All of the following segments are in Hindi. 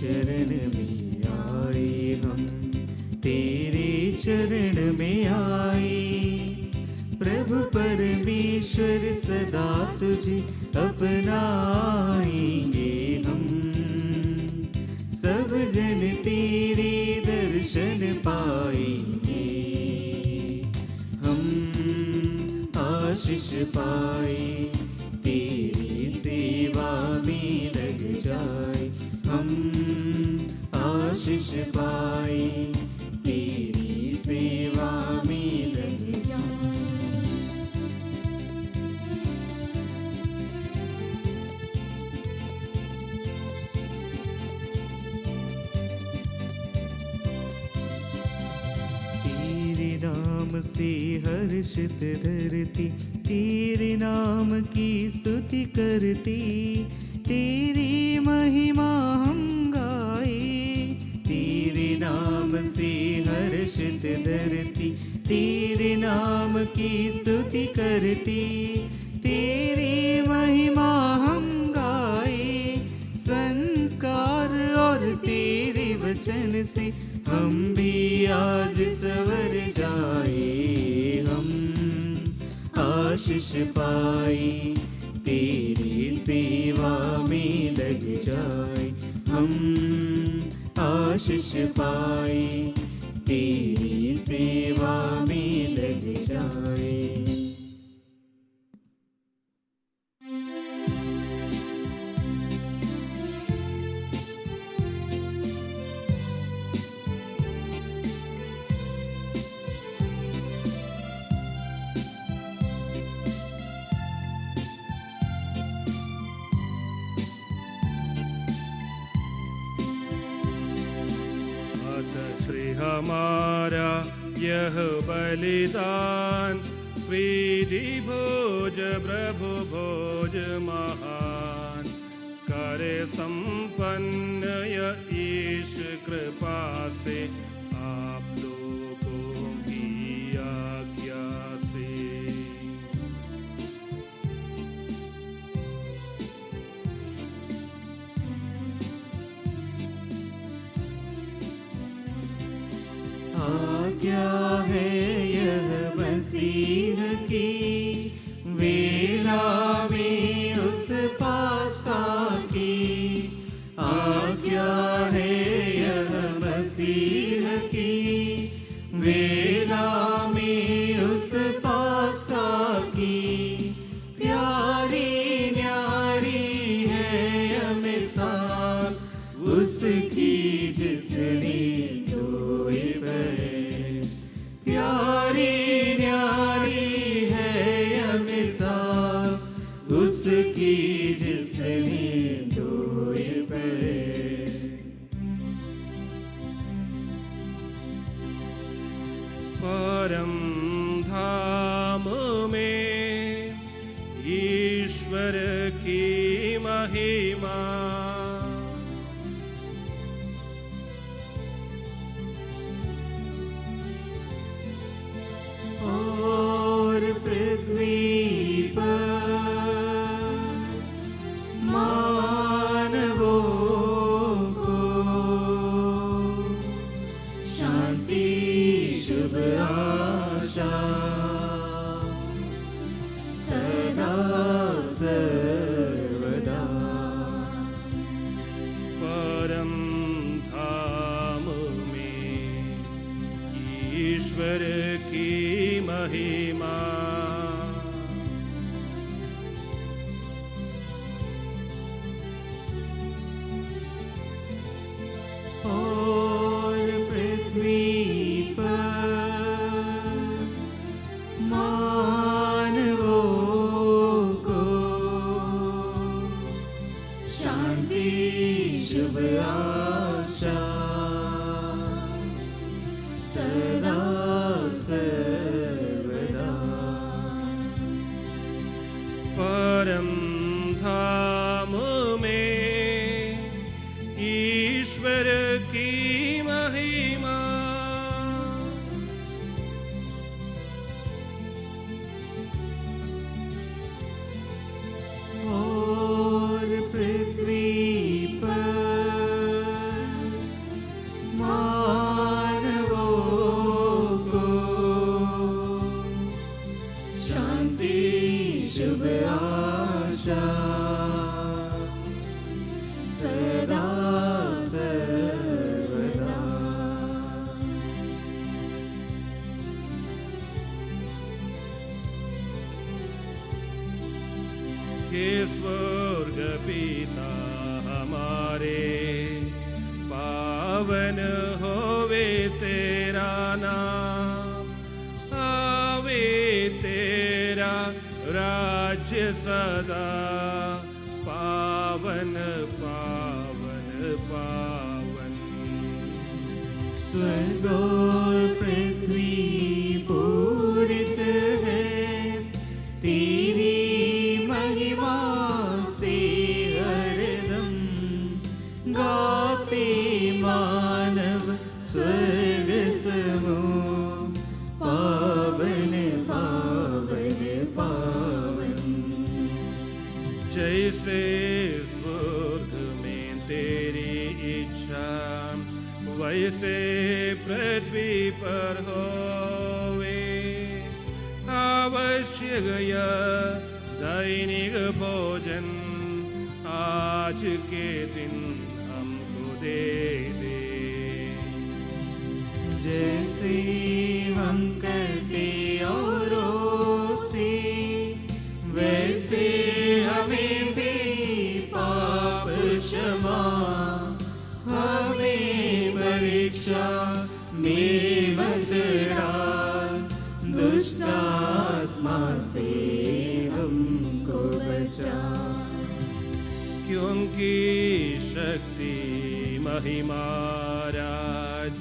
चरण में आए हम, तेरे चरण में आए। प्रभु परमेश्वर सदा तुझे अपनाएंगे हम, सब जन तेरे दर्शन पाएंगे। हम आशीष पाए, तेरी सेवा में लग जाए। हम आशीष पाए, तेरी सेवा में लग जाए। तेरे नाम से हर्षित धरती, तेरे नाम की स्तुति करती। तेरी महिमा हम गाए, तेरे नाम से हर्षित धरती, तेरे नाम की स्तुति करती। तेरी महिमा हम गाए, संस्कार और तेरे वचन से हम भी आज सवर जाए। हम आशीष पाए, तेरी सेवा में लग जाए। हम आशीष पाए, तेरी सेवा में लग जाए। हमारा यह बलिदान, विधि भोज प्रभु भोज महान। करे संपन्न यह ईश कृपा से, आप लोगों की आज्ञा से। आज्ञा है यह मसीह की, वेला में उस पास्का की। आज्ञा है यह मसीह की, वेला में उस पास्का की। प्यारी न्यारी है यह मिसाल उसकी जिसने प्यारी न्यारी है यह मिसाल उसकी जिसने धोए पैर। परम धाम में ईश्वर की महिमा, और पृथ्वी पर मानवों को शांति शुभ आशा सदा सर्वदा। परम धाम में ईश्वर की महिमा, और पृथ्वी पर मानवों को शांति शुभ आशा सदा सर्वदा। परम धाम में ईश्वर की महिमा, और पृथ्वी पर आशा सदा सर्वदा। हे स्वर्ग पिता हमारे, पावन होवे तेरा नाम, आवे तेरा राज्य सदा, पावन पावन पावन। स्वर्ग और पृथ्वी पूरित है तेरी महिमा से हरदम, गाते मानव स्वर्ग समूह, पावन पावन पावन। जैसे स्वर्ग में तेरी इच्छा, वैसे पृथ्वी पर होवे, अवश्य दैनिक भोजन आज के दिन हमको दे दे। जैसे हम करते औरों से, वैसे हमें दे पाप क्षमा, हमें परीक्षा में मत डाल, दुष्ट आत्मा से हमको बचा। क्योंकि शक्ति महिमा राज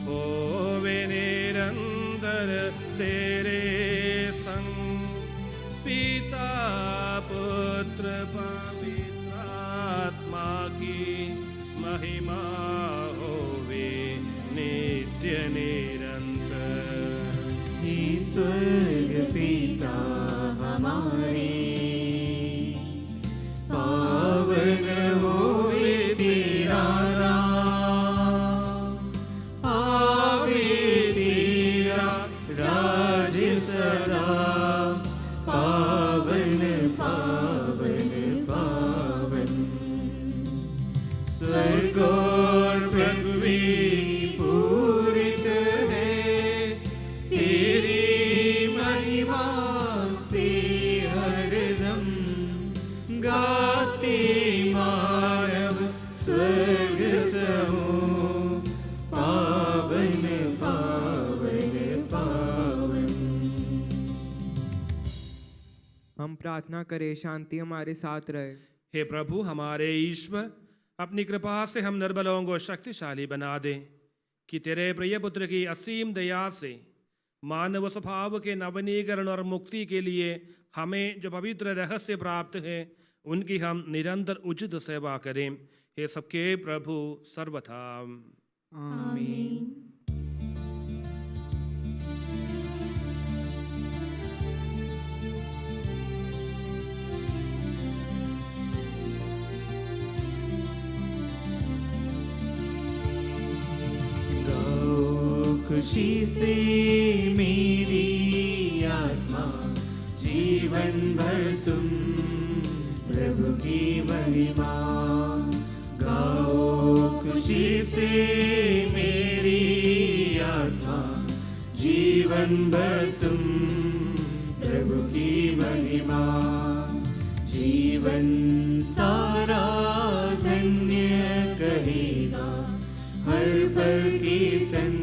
होवे निरंतर तेरे संग, पिता पुत्र पवित्र आत्मा की महिमा होवे नित्य निरंतर। स्वर्ग पिता हमारे, पावन होवे तेरा नाम, आवे तेरा राज्य सदा, पावन पावन पावन। स्वर्ग और पृथ्वी पूरित है तेरी महिमा से हरदम, गाते मानव स्वर्ग समूह, पावन पावन पावन। हम प्रार्थना करें, शांति हमारे साथ रहे। हे प्रभु हमारे ईश्वर, अपनी कृपा से हम निर्बलों को शक्तिशाली बना दें, कि तेरे प्रिय पुत्र की असीम दया से मानव स्वभाव के नवनीकरण और मुक्ति के लिए हमें जो पवित्र रहस्य प्राप्त है, उनकी हम निरंतर उचित सेवा करें। हे सबके प्रभु सर्वथा आमीन। खुशी से मेरी आत्मा, जीवन भर तुम प्रभु की महिमा गाओ। खुशी से मेरी आत्मा, जीवन भर तुम प्रभु की महिमा। जीवन सारा धन्य कहेगा, हर पल कीर्तन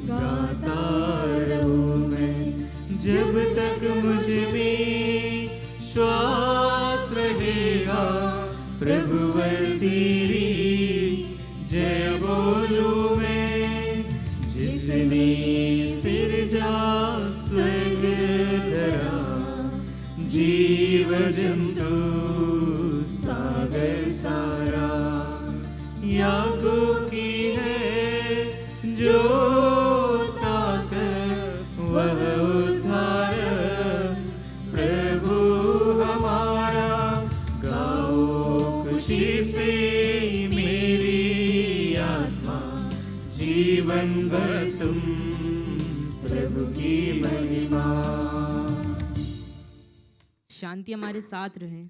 गाता रहूं मैं, जब तक मुझ में श्वास रहेगा। प्रभुवर तेरी जय बोलूं मैं, जिसने सिरजा स्वर्ग धरा, जीव जंतु सागर सारा। याकूब की है जो ताकत, वह उद्धार प्रभु हमारा। गाओ खुशी से मेरी आत्मा, जीवन भर तुम प्रभु की महिमा। शांति हमारे साथ रहे।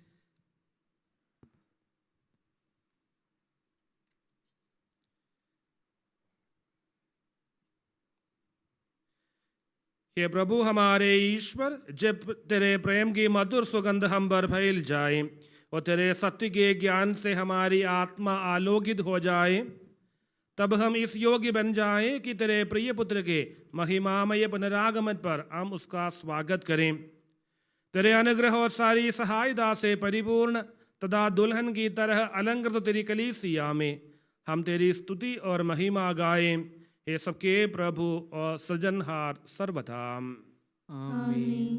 हे प्रभु हमारे ईश्वर, जब तेरे प्रेम की मधुर सुगंध हम पर फैल जाए और तेरे सत्य के ज्ञान से हमारी आत्मा आलोकित हो जाए, तब हम इस योग्य बन जाएं कि तेरे प्रिय पुत्र के महिमामय पुनरागमन पर हम उसका स्वागत करें। तेरे अनुग्रह और सारी सहायता से परिपूर्ण तथा दुल्हन की तरह अलंकृत तेरी कलीसिया में हम तेरी स्तुति और महिमा गाएं। ये सबके प्रभु और सृजनहार सर्वथा। आमीन।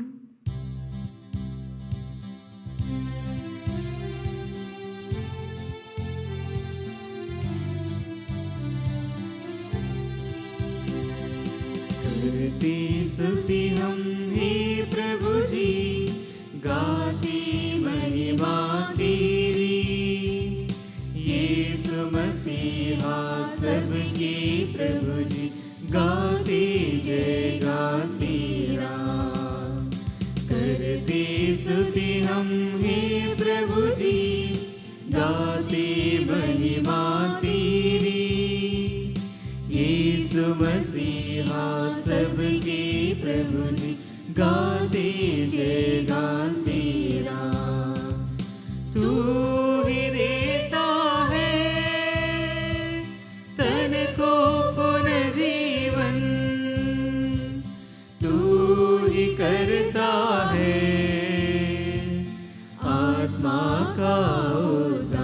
करते स्तुति हम हे प्रभु जी, गाते महिमा तेरी। यीशु मसीहा सबके प्रभु जी, गाते जय गान तेरा। करते स्तुति हम हे प्रभु जी, गाते महिमा तेरी। यीशु मसीहा सबके प्रभु जी, गाते जय गान तेरा। तू ही देता है तन को पुनर्जीवन, तू ही करता है आत्मा का उद्धार।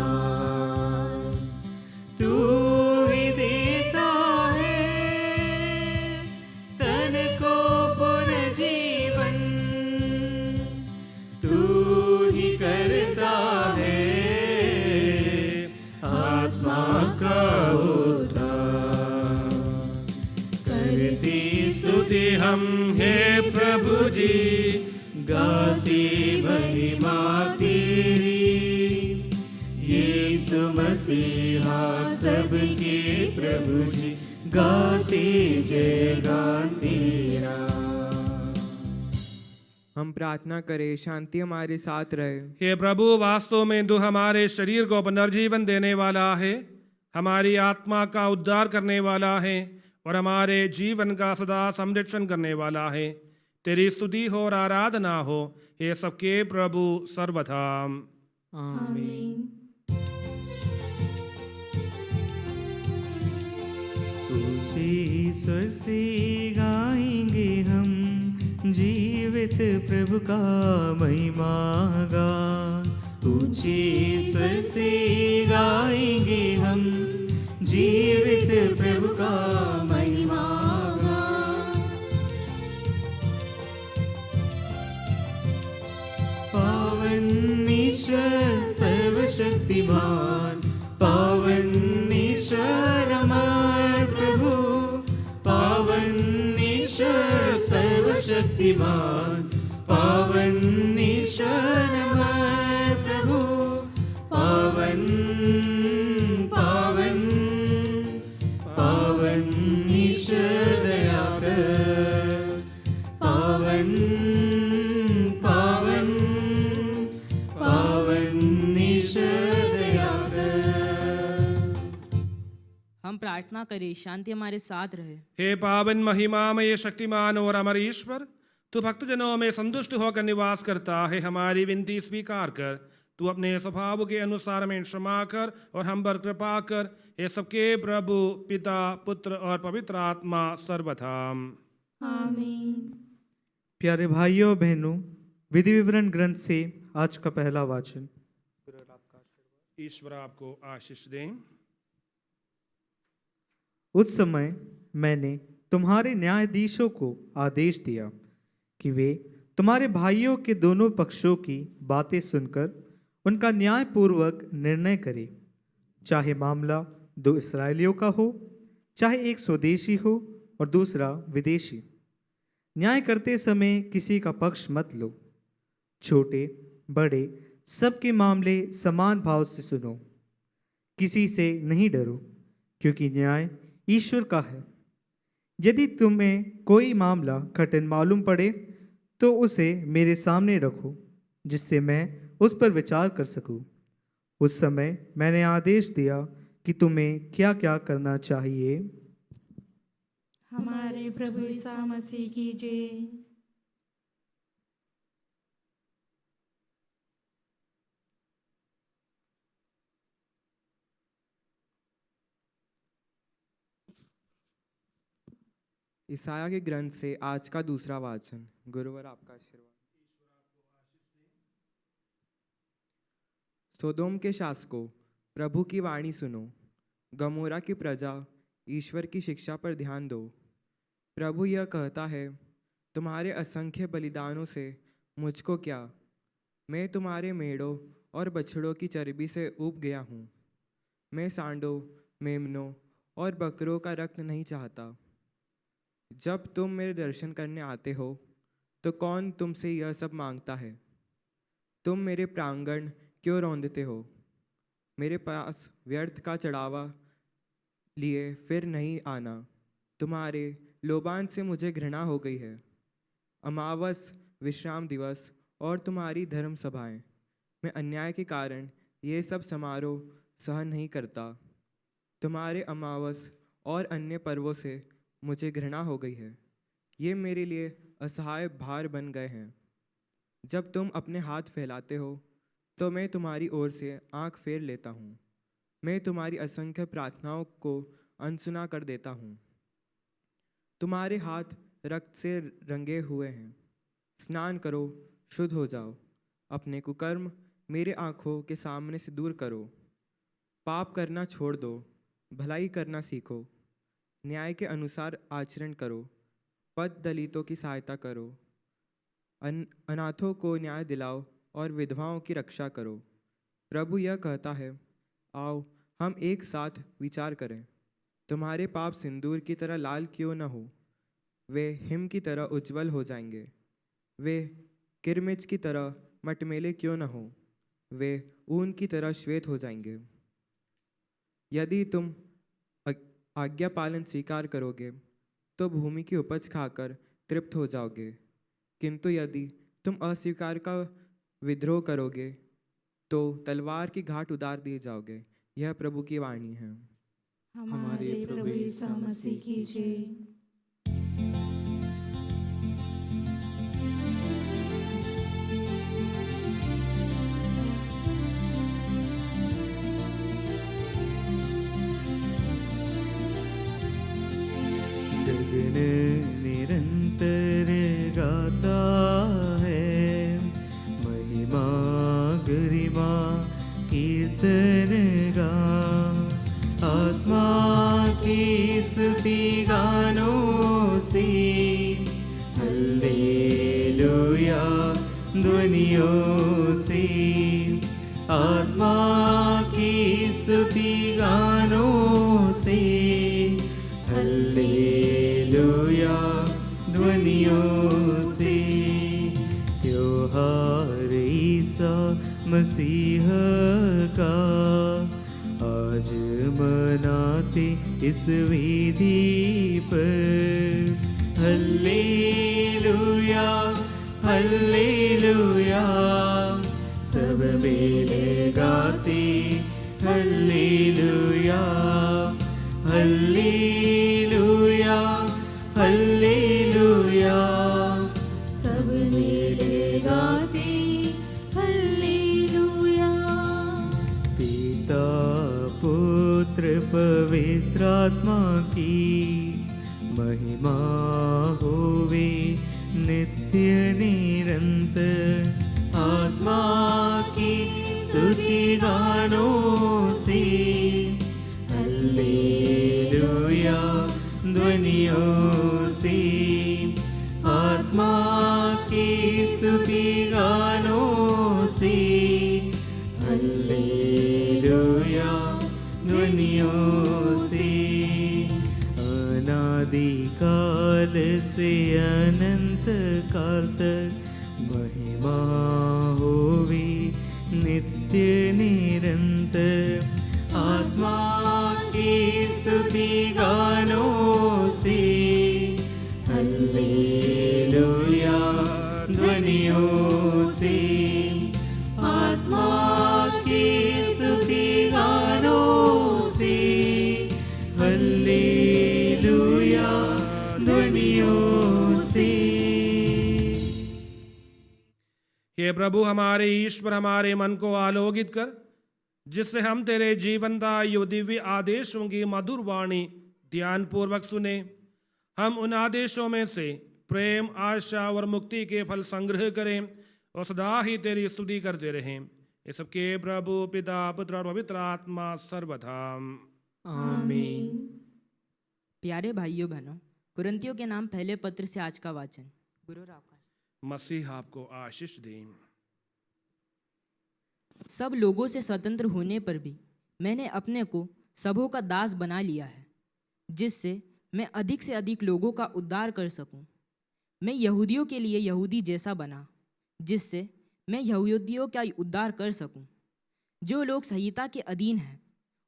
तू ही देता है तन को पुनर्जीवन, तू ही करता है आत्मा का उद्धार। करते स्तुति हम हे प्रभु जी, गाते महिमा तेरी। यीशु मसीहा सबके प्रभु जी, गाते जय गान तेरा। हम प्रार्थना करें, शांति हमारे साथ रहे। हे प्रभु, वास्तव में तू हमारे शरीर को पुनर्जीवन देने वाला है, हमारी आत्मा का उद्धार करने वाला है और हमारे जीवन का सदा संरक्षण करने वाला है। तेरी स्तुति हो और आराधना हो, हे सबके प्रभु सर्वथा। आमीन। ऊंचे स्वर से गाएंगे हम, जीवित प्रभु का महिमा गा। ऊंचे स्वर से गाएंगे हम, जीवित प्रभु का महिमा गा। पावन ईश्वर सर्वशक्तिमान, पावन ईश्वर अमर प्रभु। पावन ईश्वर सर्वशक्तिमान, पावन ईश्वर अमर प्रभु। पावन पावन पावन ईश्वर दया कर। पावन पावन पावन ईश्वर दया कर। हम प्रार्थना करें, शांति हमारे साथ रहे। हे पावन महिमामय शक्तिमान और अमर ईश्वर, तू भक्तजनों में संतुष्ट होकर निवास करता है। हमारी विनती स्वीकार कर, तू अपने स्वभाव के अनुसार में क्षमा कर और हम पर कृपा कर। ये सबके प्रभु पिता पुत्र और पवित्र आत्मा सर्वथा। आमीन। प्यारे भाइयों बहनों, विधि विवरण ग्रंथ से आज का पहला वाचन। ईश्वर आपको आशीष दें। उस समय मैंने तुम्हारे न्यायाधीशों को आदेश दिया कि वे तुम्हारे भाइयों के दोनों पक्षों की बातें सुनकर उनका न्यायपूर्वक निर्णय करें, चाहे मामला दो इस्राएलियों का हो, चाहे एक स्वदेशी हो और दूसरा विदेशी। न्याय करते समय किसी का पक्ष मत लो। छोटे बड़े सबके मामले समान भाव से सुनो। किसी से नहीं डरो, क्योंकि न्याय ईश्वर का है। यदि तुम्हें कोई मामला कठिन मालूम पड़े तो उसे मेरे सामने रखो। जिससे मैं उस पर विचार कर सकूं। उस समय मैंने आदेश दिया कि तुम्हें क्या क्या करना चाहिए। हमारे प्रभु ईसा मसीह की जय। ईसाया के ग्रंथ से आज का दूसरा वाचन। गुरुवर आपका आशीर्वाद। सोदोम के शासकों, प्रभु की वाणी सुनो। गमोरा की प्रजा, ईश्वर की शिक्षा पर ध्यान दो। प्रभु यह कहता है, तुम्हारे असंख्य बलिदानों से मुझको क्या? मैं तुम्हारे मेढ़ों और बछड़ों की चर्बी से ऊब गया हूँ। मैं सांडों, मेमनों और बकरों का रक्त नहीं चाहता। जब तुम मेरे दर्शन करने आते हो तो कौन तुमसे यह सब मांगता है? तुम मेरे प्रांगण क्यों रौंदते हो? मेरे पास व्यर्थ का चढ़ावा लिए फिर नहीं आना। तुम्हारे लोबान से मुझे घृणा हो गई है। अमावस, विश्राम दिवस और तुम्हारी धर्म सभाएं, मैं अन्याय के कारण ये सब समारोह सहन नहीं करता। तुम्हारे अमावस और अन्य पर्वों से मुझे घृणा हो गई है। ये मेरे लिए असहाय भार बन गए हैं। जब तुम अपने हाथ फैलाते हो तो मैं तुम्हारी ओर से आंख फेर लेता हूँ। मैं तुम्हारी असंख्य प्रार्थनाओं को अनसुना कर देता हूँ। तुम्हारे हाथ रक्त से रंगे हुए हैं। स्नान करो, शुद्ध हो जाओ। अपने कुकर्म मेरे आँखों के सामने से दूर करो। पाप करना छोड़ दो, भलाई करना सीखो। न्याय के अनुसार आचरण करो। पद दलितों की सहायता करो। अनाथों को न्याय दिलाओ और विधवाओं की रक्षा करो। प्रभु यह कहता है, आओ हम एक साथ विचार करें। तुम्हारे पाप सिंदूर की तरह लाल क्यों न हो, वे हिम की तरह उज्जवल हो जाएंगे। वे किरमिच की तरह मटमेले क्यों न हो, वे ऊन की तरह श्वेत हो जाएंगे। यदि तुम आज्ञा पालन स्वीकार करोगे तो भूमि की उपज खाकर तृप्त हो जाओगे, किंतु यदि तुम अस्वीकार का विद्रोह करोगे तो तलवार की घाट उतार दिए जाओगे। यह प्रभु की वाणी है। हमारे प्रभु ईसा मसीह की जय। गगन निरंतर गाता है महिमा गरिमा कीर्तन गा। आत्मा की स्तुति गानों से हल्लेलुया ध्वनियों से। आत्मा की स्तुति गानों से हल्लेलुया ध्वनियों से। त्योहार ईसा मसीह का आज मनाते इस वेदी पर। हल्लेलुया हल्लेलुया सब बेले गाते। हल्लेलुया हल्लेलुया हल्लेलुया सब मिले गाते। हल्लेलुया। पिता पुत्र पवित्र आत्मा की महिमा होवे नित्य निरंतर। आत्मा की स्तुति गानों से हल्लेलुया ध्वनियों से। आत्मा की स्तुति गानों से हल्लेलुया ध्वनियों से। अनादिकाल से अनंत काल तक महिमा होवे नित्य निरंतर। आत्मा की स्तुति गानों से हल्लेलुया ध्वनियों से। हे प्रभु हमारे ईश्वर, हमारे मन को आलोकित कर, जिससे हम तेरे जीवनदायी दिव्य आदेशों की मधुर वाणी ध्यानपूर्वक सुने। हम उन आदेशों में से प्रेम, आशा और मुक्ति के फल संग्रह करें और सदा ही तेरी स्तुति करते रहें। ये सबके प्रभु पिता, पुत्र और पवित्र आत्मा सर्वदा आमीन। प्यारे भाइयों बहनों, कुरिन्थियों के नाम पहले पत्र से आज का वाचन। गुरु आपका मसीह आपको आशीष दें। सब लोगों से स्वतंत्र होने पर भी मैंने अपने को सबों का दास बना लिया है, जिससे मैं अधिक से अधिक लोगों का उद्धार कर सकूं। मैं यहूदियों के लिए यहूदी जैसा बना, जिससे मैं यहूदियों का उद्धार कर सकूं। जो लोग संहिता के अधीन हैं,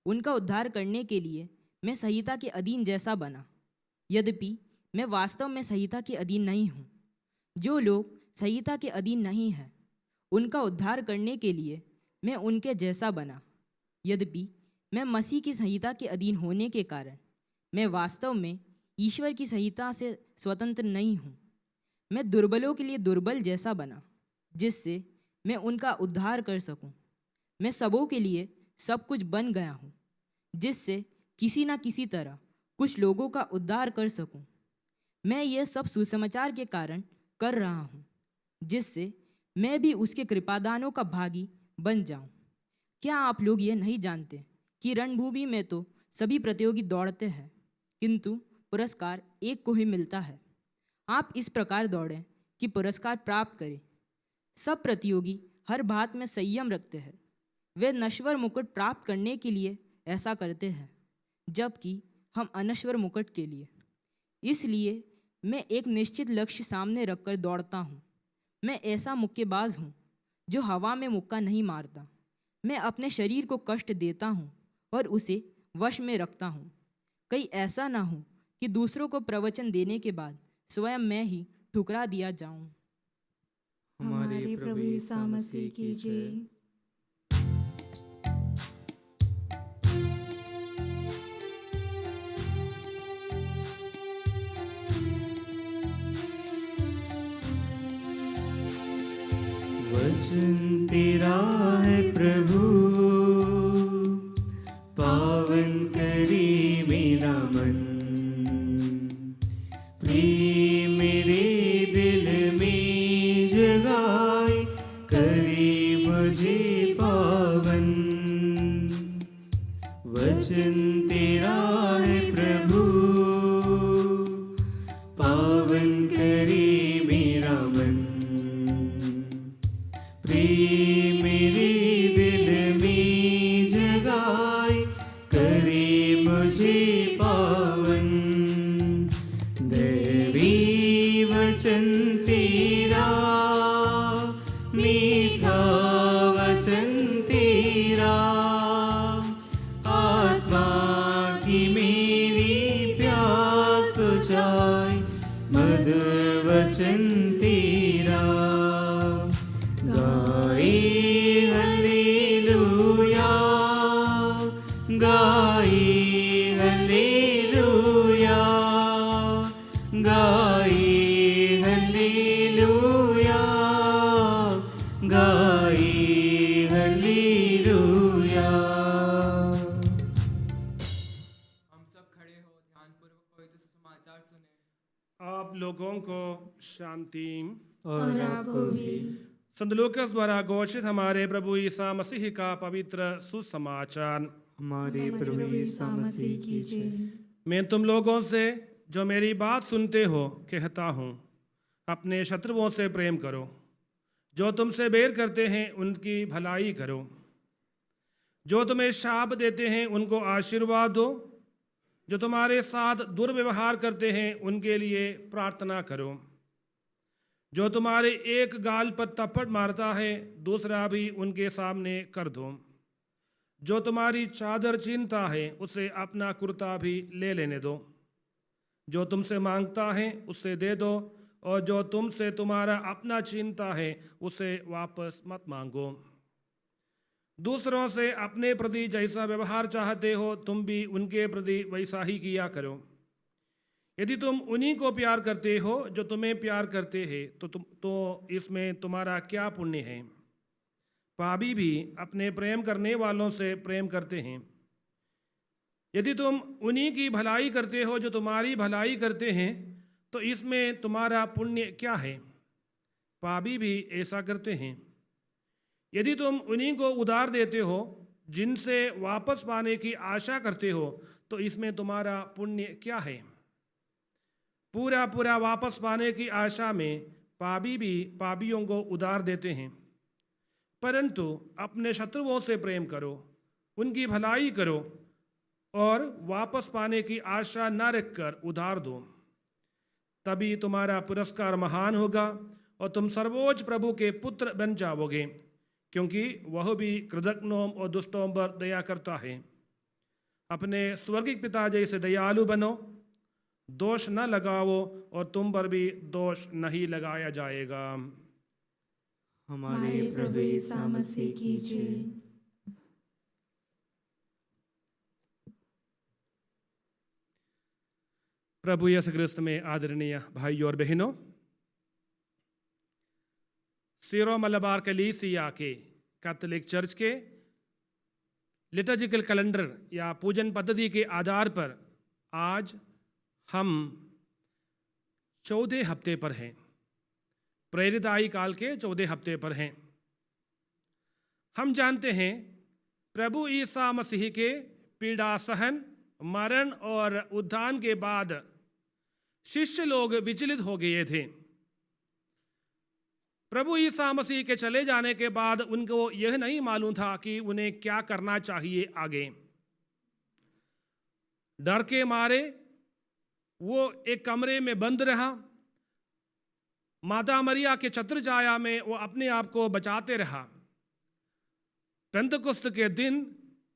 उनका उद्धार करने के लिए मैं संहिता के अधीन जैसा बना, यद्यपि मैं वास्तव में संहिता के अधीन नहीं हूँ। जो लोग संहिता के अधीन नहीं हैं, उनका उद्धार करने के लिए मैं उनके जैसा बना, यद्यपि मैं मसीह की संहिता के अधीन होने के कारण मैं वास्तव में ईश्वर की संहिता से स्वतंत्र नहीं हूँ। मैं दुर्बलों के लिए दुर्बल जैसा बना, जिससे मैं उनका उद्धार कर सकूं। मैं सबों के लिए सब कुछ बन गया हूँ, जिससे किसी न किसी तरह कुछ लोगों का उद्धार कर सकूं। मैं ये सब सुसमाचार के कारण कर रहा हूँ, जिससे मैं भी उसके कृपादानों का भागी बन जाऊं। क्या आप लोग ये नहीं जानते कि रणभूमि में तो सभी प्रतियोगी दौड़ते हैं, किंतु पुरस्कार एक को ही मिलता है। आप इस प्रकार दौड़ें कि पुरस्कार प्राप्त करें। सब प्रतियोगी हर बात में संयम रखते हैं। वे नश्वर मुकुट प्राप्त करने के लिए ऐसा करते हैं, जबकि हम अनश्वर मुकुट के लिए। इसलिए मैं एक निश्चित लक्ष्य सामने रखकर दौड़ता हूँ। मैं ऐसा मुक्केबाज हूँ जो हवा में मुक्का नहीं मारता। मैं अपने शरीर को कष्ट देता हूँ और उसे वश में रखता हूँ, कहीं ऐसा ना हो कि दूसरों को प्रवचन देने के बाद स्वयं मैं ही ठुकरा दिया जाऊं। हमारे प्रभु यीशु मसीह की जय। वचन तेरा है प्रभु, पावन करे मेरा मन। प्रेम मेरे दिल में जगाए, करे मुझे पावन। वचन तेरा है प्रभु, पावन करे मेरा मन। प्रेम मेरे दिल में जगाए, करे मुझे पावन। दैवी वचन तेरा, मीठा वचन तेरा, आत्मा की मेरी प्यास बुझाए। मधुर वचन तेरा, गाए हल्लेलूया, गाए हल्लेलूया, गाए हल्लेलूया, गाए हल्लेलूया। हम सब खड़े हो, ध्यानपूर्वक पवित्र सुसमाचार सुने। आप लोगों को शांति। और आपको भी। संत लूकास द्वारा घोषित हमारे प्रभु ईसा मसीह का पवित्र सुसमाचार। हमारे प्रभु यीशु मसीह की जय। मैं तुम लोगों से जो मेरी बात सुनते हो कहता हूँ, अपने शत्रुओं से प्रेम करो, जो तुमसे बैर करते हैं उनकी भलाई करो, जो तुम्हें शाप देते हैं उनको आशीर्वाद दो, जो तुम्हारे साथ दुर्व्यवहार करते हैं उनके लिए प्रार्थना करो। जो तुम्हारे एक गाल पर थप्पड़ मारता है दूसरा भी उनके सामने कर दो। जो तुम्हारी चादर छीनता है उसे अपना कुर्ता भी ले लेने दो। जो तुमसे मांगता है उससे दे दो, और जो तुमसे तुम्हारा अपना छीनता है उसे वापस मत मांगो। दूसरों से अपने प्रति जैसा व्यवहार चाहते हो तुम भी उनके प्रति वैसा ही किया करो। यदि तुम उन्हीं को प्यार करते हो जो तुम्हें प्यार करते हैं तो इसमें तुम्हारा क्या पुण्य है। पापी भी अपने प्रेम करने वालों से प्रेम करते हैं। यदि तुम उन्हीं की भलाई करते हो जो तुम्हारी भलाई करते हैं तो इसमें तुम्हारा पुण्य क्या है। पापी भी ऐसा करते हैं। यदि तुम उन्हीं को उधार देते हो जिनसे वापस पाने की आशा करते हो तो इसमें तुम्हारा पुण्य क्या है। पूरा पूरा वापस पाने की आशा में पापी भी पापियों को उधार देते हैं। परंतु अपने शत्रुओं से प्रेम करो, उनकी भलाई करो और वापस पाने की आशा न रखकर उधार दो। तभी तुम्हारा पुरस्कार महान होगा और तुम सर्वोच्च प्रभु के पुत्र बन जाओगे, क्योंकि वह भी कृतज्ञों और दुष्टों पर दया करता है। अपने स्वर्गिक पिता जैसे दयालु बनो, दोष न लगाओ और तुम पर भी दोष नहीं लगाया जाएगा। हमारे प्रभु यीशु मसीह की जय। प्रभु यीशु ख्रिस्त में आदरणीय भाइयों और बहनों, सीरो मलबार कलीसिया के कैथोलिक चर्च के लिटर्जिकल कैलेंडर या पूजन पद्धति के आधार पर आज हम 14 हफ्ते पर हैं। प्रेरिताई काल के 14 हफ्ते पर हैं। हम जानते हैं प्रभु ईसा मसीह के पीड़ा सहन, मरण और उत्थान के बाद शिष्य लोग विचलित हो गए थे। प्रभु ईसा मसीह के चले जाने के बाद उनको यह नहीं मालूम था कि उन्हें क्या करना चाहिए आगे। डर के मारे वो एक कमरे में बंद रहा। माता मरिया के छत्र छाया में वो अपने आप को बचाते रहा। पेंतकुस्त के दिन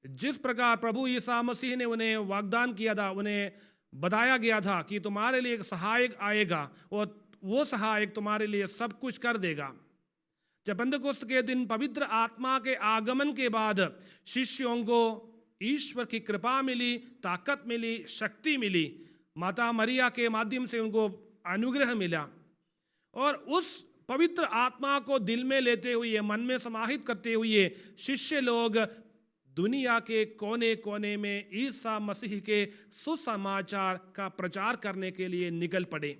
जिस प्रकार प्रभु ईसा मसीह ने उन्हें वाग्दान किया था, उन्हें बताया गया था कि तुम्हारे लिए एक सहायक आएगा और वो सहायक तुम्हारे लिए सब कुछ कर देगा। जब पेंतकुस्त के दिन पवित्र आत्मा के आगमन के बाद शिष्यों को ईश्वर की कृपा मिली, ताकत मिली, शक्ति मिली। माता मरिया के माध्यम से उनको अनुग्रह मिला और उस पवित्र आत्मा को दिल में लेते हुए, मन में समाहित करते हुए शिष्य लोग दुनिया के कोने कोने में ईसा मसीह के सुसमाचार का प्रचार करने के लिए निकल पड़े।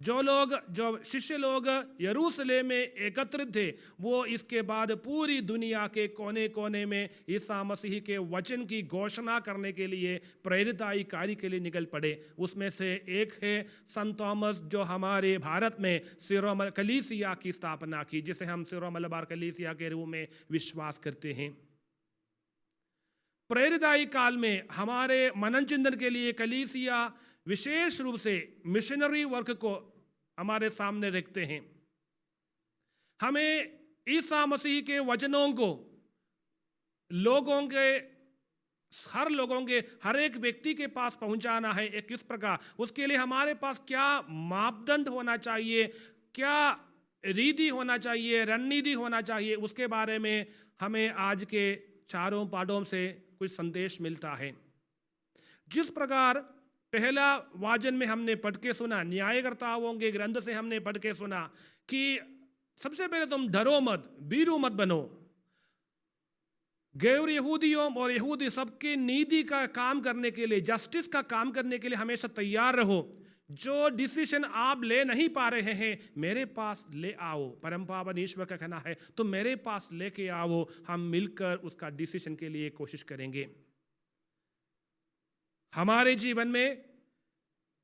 जो शिष्य लोग यरूशलेम में एकत्रित थे, वो इसके बाद पूरी दुनिया के कोने कोने में ईसा मसीह के वचन की घोषणा करने के लिए प्रेरिताई कार्य के लिए निकल पड़े। उसमें से एक है संत थॉमस, जो हमारे भारत में सीरो कलीसिया की स्थापना की, जिसे हम सीरो मलबार कलीसिया के रूप में विश्वास करते हैं। प्रेरिताई काल में हमारे मनन चिंतन के लिए कलीसिया विशेष रूप से मिशनरी वर्क को हमारे सामने रखते हैं। हमें ईसा मसीह के वचनों को हर एक व्यक्ति के पास पहुंचाना है। एक किस प्रकार, उसके लिए हमारे पास क्या मापदंड होना चाहिए, क्या रीति होना चाहिए, रणनीति होना चाहिए, उसके बारे में हमें आज के चारों पाठों से कुछ संदेश मिलता है। जिस प्रकार पहला वाचन में हमने पढ़ के सुना, न्यायकर्ताओं के ग्रंथ से हमने पढ़ के सुना कि सबसे पहले तुम डरो मत, बीरू मत बनो। गैर यहूदियों और यहूदी सबके नीति का काम करने के लिए, जस्टिस का काम करने के लिए हमेशा तैयार रहो। जो डिसीजन आप ले नहीं पा रहे हैं, मेरे पास ले आओ। परम पावन ईश्वर का कहना है तो मेरे पास लेके आओ, हम मिलकर उसका डिसीजन के लिए कोशिश करेंगे। हमारे जीवन में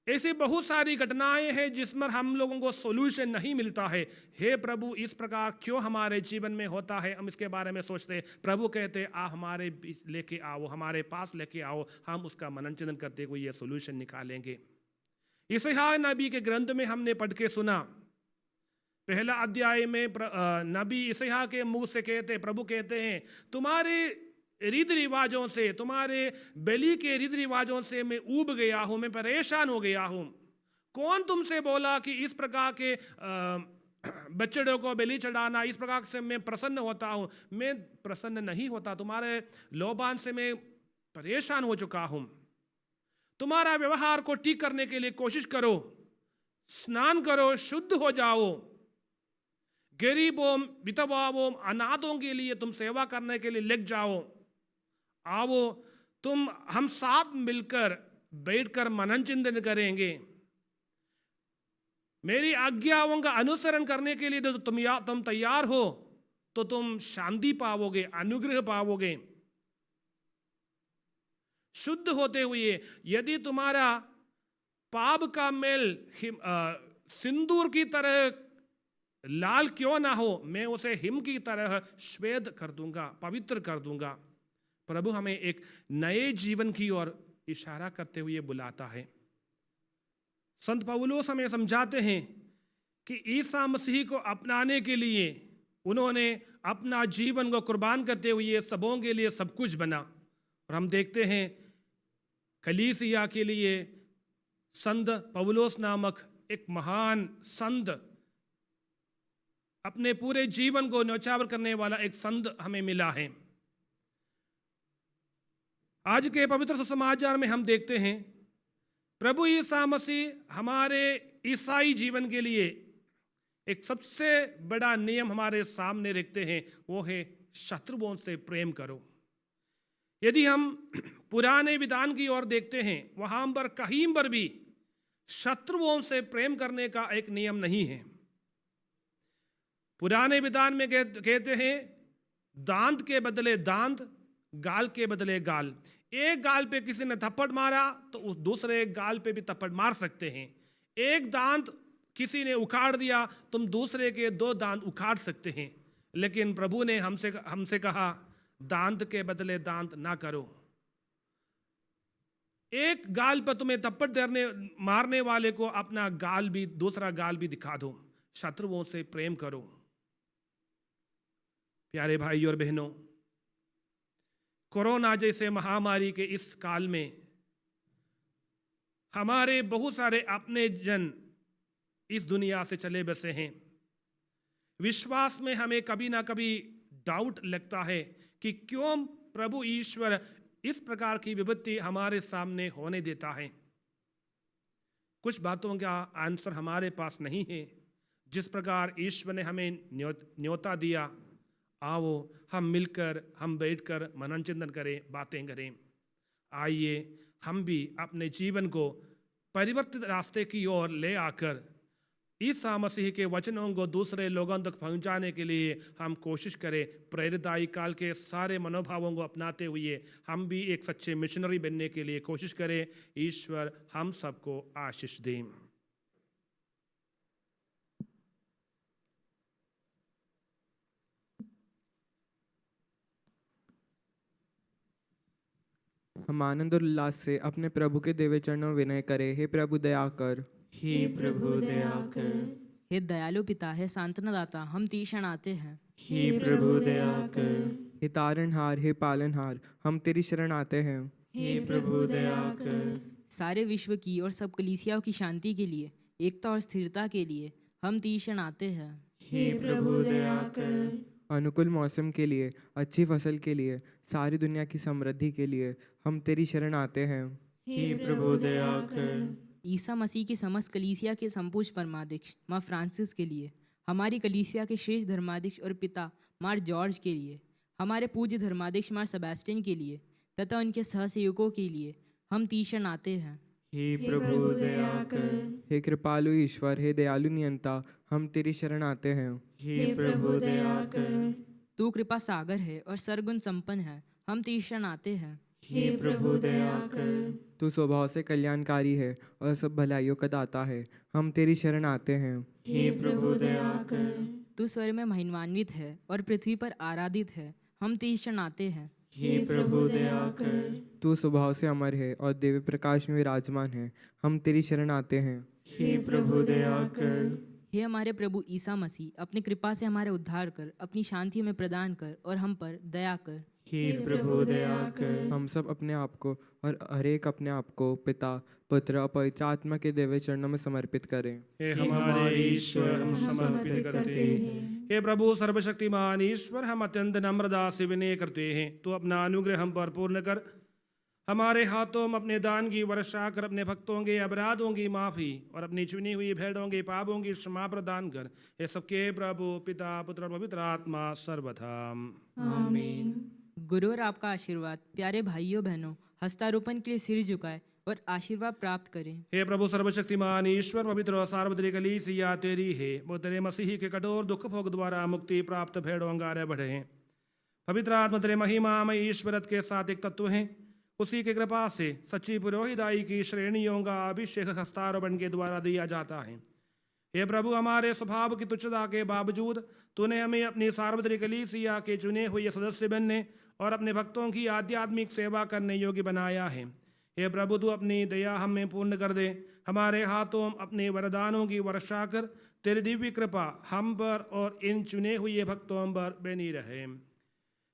ऐसी बहुत सारी घटनाएं हैं जिसमें हम लोगों को सॉल्यूशन नहीं मिलता है। हे प्रभु, इस प्रकार क्यों हमारे जीवन में होता है? हम इसके बारे में सोचते हैं। प्रभु कहते आप हमारे बीच लेके आओ, हमारे पास लेके आओ, हम उसका मनन चिंतन करते हुए ये सॉल्यूशन निकालेंगे। यशायाह नबी के ग्रंथ में हमने पढ़ के सुना, पहला अध्याय में नबी यशायाह के मुंह से कहते, प्रभु कहते हैं तुम्हारे रीति रिवाजों से, तुम्हारे बलि के रीति रिवाजों से मैं ऊब गया हूं, मैं परेशान हो गया हूं। कौन तुमसे बोला कि इस प्रकार के बच्चों को बलि चढ़ाना, इस प्रकार से मैं प्रसन्न होता हूं? मैं प्रसन्न नहीं होता, तुम्हारे लोबान से मैं परेशान हो चुका हूं। तुम्हारा व्यवहार को ठीक करने के लिए कोशिश करो, स्नान करो, शुद्ध हो जाओ। गरीबों, विधवाओं, अनाथों के लिए तुम सेवा करने के लिए लग जाओ। आओ, हम साथ मिलकर बैठकर मनन चिंतन करेंगे। मेरी आज्ञाओं का अनुसरण करने के लिए तुम तैयार हो तो तुम शांति पाओगे, अनुग्रह पाओगे। शुद्ध होते हुए यदि तुम्हारा पाप का मेल सिंदूर की तरह लाल क्यों ना हो, मैं उसे हिम की तरह श्वेत कर दूंगा, पवित्र कर दूंगा। प्रभु हमें एक नए जीवन की ओर इशारा करते हुए बुलाता है। संत पौलुस हमें समझाते हैं कि ईसा मसीह को अपनाने के लिए उन्होंने अपना जीवन को कुर्बान करते हुए सबों के लिए सब कुछ बना। और हम देखते हैं कलीसिया के लिए संत पौलुस नामक एक महान संत, अपने पूरे जीवन को न्यौछावर करने वाला एक संत हमें मिला है। आज के पवित्र सुसमाचार में हम देखते हैं प्रभु ईसा मसीह हमारे ईसाई जीवन के लिए एक सबसे बड़ा नियम हमारे सामने रखते हैं, वो है शत्रुओं से प्रेम करो। यदि हम पुराने विधान की ओर देखते हैं, वहां पर कहीं पर भी शत्रुओं से प्रेम करने का एक नियम नहीं है। पुराने विधान में कहते हैं दांत के बदले दांत, गाल के बदले गाल। एक गाल पे किसी ने थप्पड़ मारा तो उस दूसरे गाल पे भी थप्पड़ मार सकते हैं। एक दांत किसी ने उखाड़ दिया, तुम दूसरे के 2 दांत उखाड़ सकते हैं। लेकिन प्रभु ने हमसे कहा दांत के बदले दांत ना करो। एक गाल पर तुम्हें थप्पड़ मारने वाले को अपना दूसरा गाल भी दिखा दो। शत्रुओं से प्रेम करो। प्यारे भाई और बहनों, कोरोना जैसे महामारी के इस काल में हमारे बहुत सारे अपने जन इस दुनिया से चले बसे हैं। विश्वास में हमें कभी ना कभी डाउट लगता है कि क्यों प्रभु ईश्वर इस प्रकार की विपत्ति हमारे सामने होने देता है। कुछ बातों का आंसर हमारे पास नहीं है। जिस प्रकार ईश्वर ने हमें न्योता दिया, आओ हम मिलकर, हम बैठकर मनन चिंतन करें, बातें करें। आइए हम भी अपने जीवन को परिवर्तित रास्ते की ओर ले आकर ईसा मसीह के वचनों को दूसरे लोगों तक पहुंचाने के लिए हम कोशिश करें। प्रेरिताई काल के सारे मनोभावों को अपनाते हुए हम भी एक सच्चे मिशनरी बनने के लिए कोशिश करें। ईश्वर हम सबको आशीष दें। हम आनंद और उल्लास से अपने प्रभु के देवे चरणों में विनय करें। हे प्रभु दया कर। हे प्रभु दया कर। हे दयालु पिता, हे सांत्वना दाता, हम तीक्ष्ण आते हैं। हे प्रभु दया कर। हे तारणहार, हे पालनहार, हम तेरी शरण आते हैं। हे प्रभु दया कर। सारे विश्व की और सब कलीसियाओं की शांति के लिए, एकता और स्थिरता के लिए हम तीक्ष्ण आते हैं। हे प्रभु दया कर। अनुकूल मौसम के लिए, अच्छी फसल के लिए, सारी दुनिया की समृद्धि के लिए हम तेरी शरण आते हैं। हे प्रभु दया कर। ईसा मसीह की समस्त कलीसिया के संपूर्ण परमाध्यक्ष माँ फ्रांसिस के लिए, हमारी कलीसिया के श्रेष्ठ धर्माध्यक्ष और पिता मार जॉर्ज के लिए, हमारे पूज्य धर्माध्यक्ष मार सेबेस्टियन के लिए तथा उनके सहसेवकों के लिए हम तीक्ष्ण आते हैं। हे प्रभु दया कर। हे कृपालु ईश्वर, हे दयालु नियंता, हम तेरी शरण आते हैं। हे प्रभु दया कर। तू कृपा सागर है और सर्वगुण संपन्न है, हम तीक्ष्ण आते हैं। हे प्रभु दया कर। तू स्वभाव से कल्याणकारी है और सब भलाइयों का दाता है, हम तेरी शरण आते हैं। हे प्रभु दया कर। तू स्वर्ग में महिमान्वित है और पृथ्वी पर आराधित है, हम तीक्ष्ण आते हैं। हे प्रभु दया कर। तू स्वभाव से अमर है और दिव्य प्रकाश में विराजमान है, हम तेरी शरण आते हैं। हे प्रभु दया कर। हे हमारे प्रभु ईसा मसीह, अपनी कृपा से हमारे उद्धार कर, अपनी शांति में प्रदान कर और हम पर दया कर। हे प्रभु दया कर। हम सब अपने आप को और हर एक अपने आप को पिता, पुत्र और पवित्र आत्मा के दिव्य चरणों में समर्पित करें। हे हमारे ईश्वर, हम समर्पित करते हैं। हे प्रभु सर्वशक्तिमान ईश्वर, हम अत्यंत नम्रता से विनय करते हैं। तो अपना अनुग्रह हम पर पूर्ण कर, हमारे हाथों में अपने दान की वर्षा कर अपने भक्तों के अपराधों की माफ़ी और अपनी चुनी हुई भेड़ों के पापों की क्षमा प्रदान कर। ये सबके प्रभु पिता पुत्र और पवित्र आत्मा सर्वथा। आमीन। गुरु और आपका आशीर्वाद प्यारे भाइयों बहनों हस्तारोपण के लिए सिर झुकाए और आशीर्वाद प्राप्त करें। हे प्रभु सर्वशक्तिमान ईश्वर पवित्र और सार्वत्रिक कलीसिया तेरी है, वो तेरे मसीह के कठोर दुख भोग द्वारा मुक्ति प्राप्त भेड़ों अंगारे बढ़े हैं। पवित्र आत्मा तेरे महिमा में ईश्वरत के साथ एक तत्व हैं, उसी की कृपा से सच्ची पुरोहिताई की श्रेणियों का अभिषेक हस्तारोपण के द्वारा दिया जाता है। हे प्रभु हमारे स्वभाव की तुच्छता के बावजूद तूने हमें अपनी सार्वत्रिक कलीसिया के चुने हुए सदस्य बनने और अपने भक्तों की आध्यात्मिक सेवा करने योग्य बनाया है। हे प्रभु तू अपनी दया हमें पूर्ण कर दे, हमारे हाथों अपने वरदानों की वर्षा कर, तेरी दिव्य कृपा हम पर और इन चुने हुए भक्तों पर बनी रहे।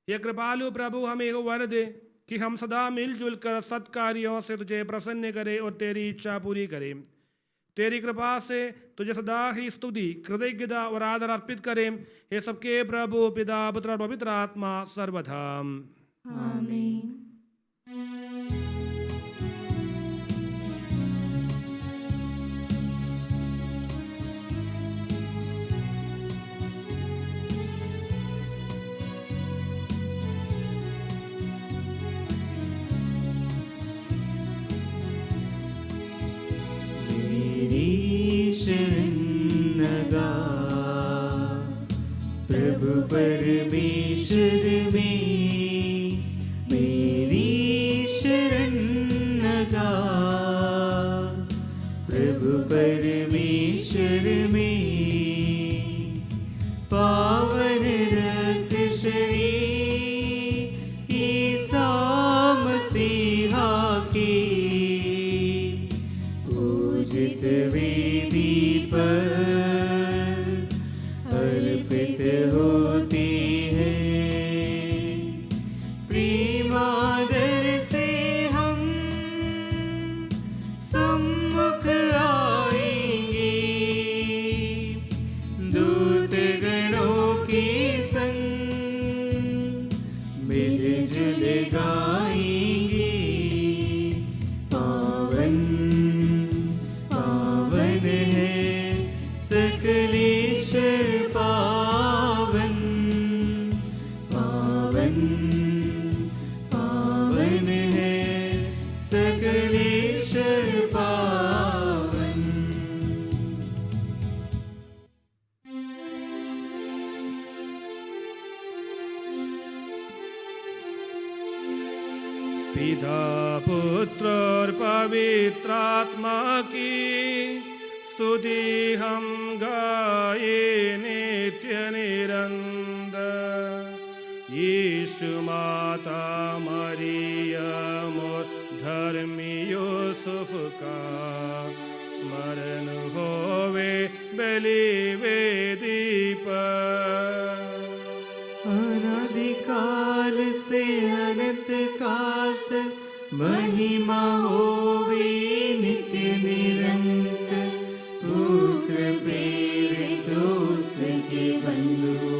ये कृपालु प्रभु हमें वर दे कि हम सदा मिलजुल कर सत्कार्यों से तुझे प्रसन्न करें और तेरी इच्छा पूरी करें। तेरी कृपा से तुझे सदा ही स्तुति कृतज्ञता और आदर अर्पित करें। ये सबके प्रभु पिता पुत्र और पवित्र आत्मा सर्वथा। आमीन। प्रभु परमेश्वर में मेरी शरण लगा, प्रभु परमेश्वर में पावन रक्त शरीर ईसा मसीहा के पूजित वेदी पर अर्पित होते हैं। प्रेमादर से हम सम्मुख आएंगे, दूत गणों के संग मिलजुल गाएंगे। पावन पावन है सकलेश्वर, पावन पावन पावन है सकलेश्वर पावन। पिता पुत्र और पवित्र आत्मा की स्तुति हम गाए नित्य निरंतर। यीशु माता मरियम और धर्मी यूसुफ का स्मरण होवे बलि वेदी पर। अनादिकाल से अनंत काल तक महिमा होवे नित्य निरंतर। पुत्र प्रेरित उसके बंधु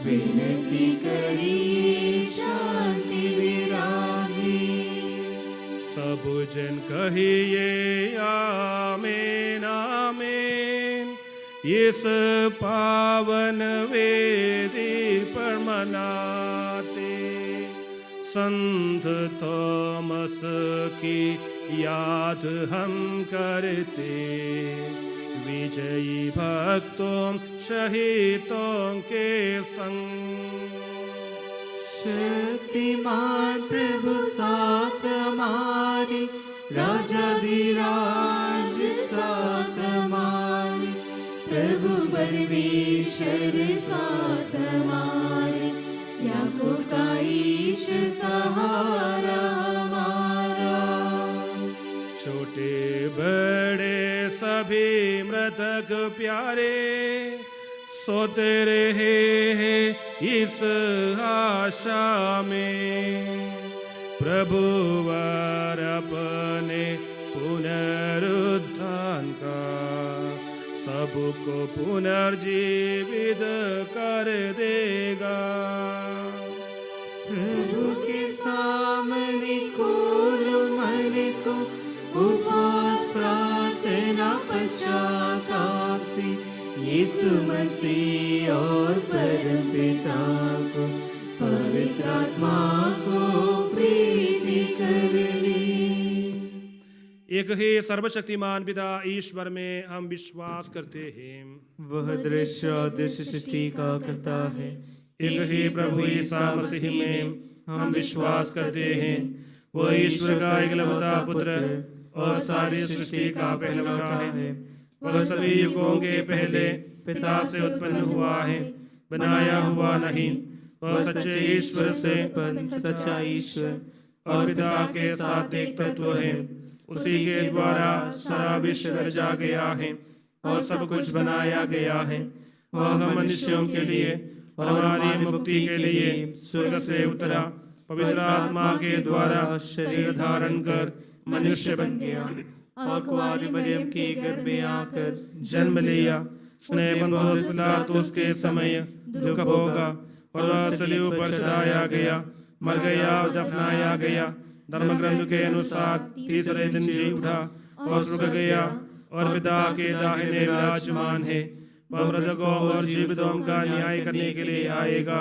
विनती करिए शांति विराजी। सब जन कहिए आमीन आमीन। इस पावन वेदी पर मनाते संत थॉमस की याद हम करते। विजयी भक्तों शहीदों के संग शक्तिमान प्रभु साथ हमारे, राजाधिराज साथ हमारे, प्रभु परमेश्वर साथ हमारे, याकूब का ईश सहारा हमारा। छोटे बड़े सभी मृतक प्यारे सोते रहे हैं इस आशा में। प्रभु वर अपने पुनरुत्थान का सबको पुनर्जीवित कर देगा। प्रभु के सामने खोलो यीशु मसीह और परम पिता को पवित्र आत्मा को प्रीति करनी। एक ही सर्वशक्तिमान पिता ईश्वर में हम विश्वास करते हैं। वह दृश्य अदृश्य सृष्टि का करता है। एक ही प्रभु ईसा मसीह में हम विश्वास करते हैं। वह ईश्वर का एकलौता पुत्र और सारी सृष्टि का पहलौठा है। वह सभी युगों के पहले पिता से उत्पन्न हुआ है, बनाया हुआ नहीं। वह सच्चे ईश्वर से सच्चा ईश्वर और पिता के साथ एक तत्व है। उसी के द्वारा सारा विश्व रचा गया है और सब कुछ बनाया गया है। वह हम मनुष्यों के लिए और हमारी मुक्ति के लिए स्वर्ग से उतरा, पवित्र आत्मा के द्वारा शरीर धारण कर मनुष्य बन गया और कुंवारी मरियम के गर्भ में आकर जन्म लिया। स्नेह बंधुस पिलातुस के समय दुख होगा और वह सलीब पर चढ़ाया गया, मर गया और दफनाया गया। धर्म ग्रंथ के अनुसार तीसरे दिन जी उठा और स्वर्ग गया और पिता के दाहिने विराजमान है। वह मृतकों और जीवितों का न्याय करने के लिए आएगा।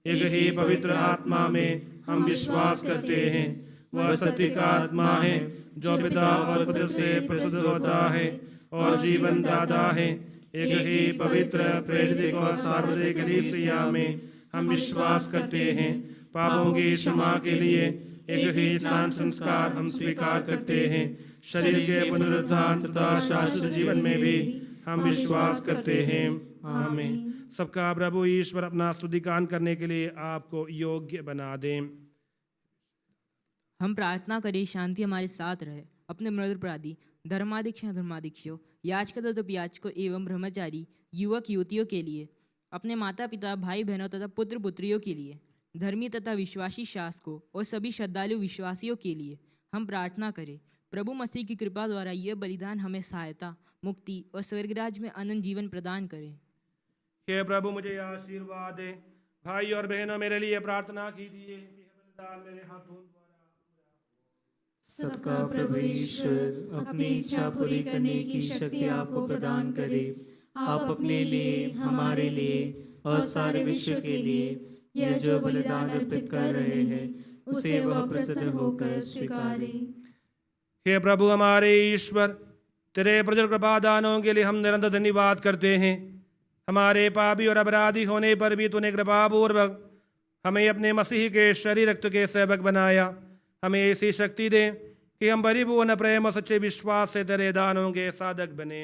एक ही पवित्र आत्मा में हम विश्वास करते हैं। वह सत्य का आत्मा है जो पिता और पुत्र से प्रसिद्ध होता है और जीवन दाता है। एक ही पवित्र प्रेरित और सार्वत्रिक कलीसिया में हम विश्वास करते हैं। पापों की क्षमा के लिए एक ही स्नान संस्कार हम स्वीकार करते हैं। शरीर के पुनरुत्थान तथा शाश्वत जीवन में भी हम विश्वास करते हैं। आमीन। सबका प्रभु ईश्वर अपना स्तुतिगान करने के लिए आपको योग्य बना दें। हम प्रार्थना करें शांति हमारे साथ रहे। अपने मृत अपराधी धर्माध्यक्षों याजकों तथा याजकों एवं ब्रह्मचारी युवक युवतियों के लिए, अपने माता पिता भाई बहनों तथा पुत्र पुत्रियों के लिए, धर्मी तथा विश्वासी शासकों और सभी श्रद्धालु विश्वासियों के लिए हम प्रार्थना करें। प्रभु मसीह की कृपा द्वारा यह बलिदान हमें सहायता, मुक्ति और स्वर्गराज में अनंत जीवन प्रदान करे। हे प्रभु मुझे आशीर्वाद दे। भाई और बहनों मेरे लिए प्रार्थना कीजिए। यह बलिदान मेरे हाथों द्वारा सबका प्रभु ईश्वर अपनी इच्छा पूरी करने की शक्ति आपको प्रदान करे। आप अपने लिए, हमारे लिए और सारे विश्व के लिए यह जो बलिदान अर्पित कर रहे हैं उसे वह प्रसन्न होकर स्वीकारे। हे प्रभु हमारे ईश्वर, तेरे प्रजल कृपा दानों के लिए हम निरंतर धन्यवाद करते हैं। हमारे पापी और अपराधी होने पर भी तूने कृपापूर्वक हमें अपने मसीह के शरीर रक्त के सेवक बनाया। हमें ऐसी शक्ति दे कि हम परिपूर्ण प्रेम और सच्चे विश्वास से तेरे दानों के साधक बने।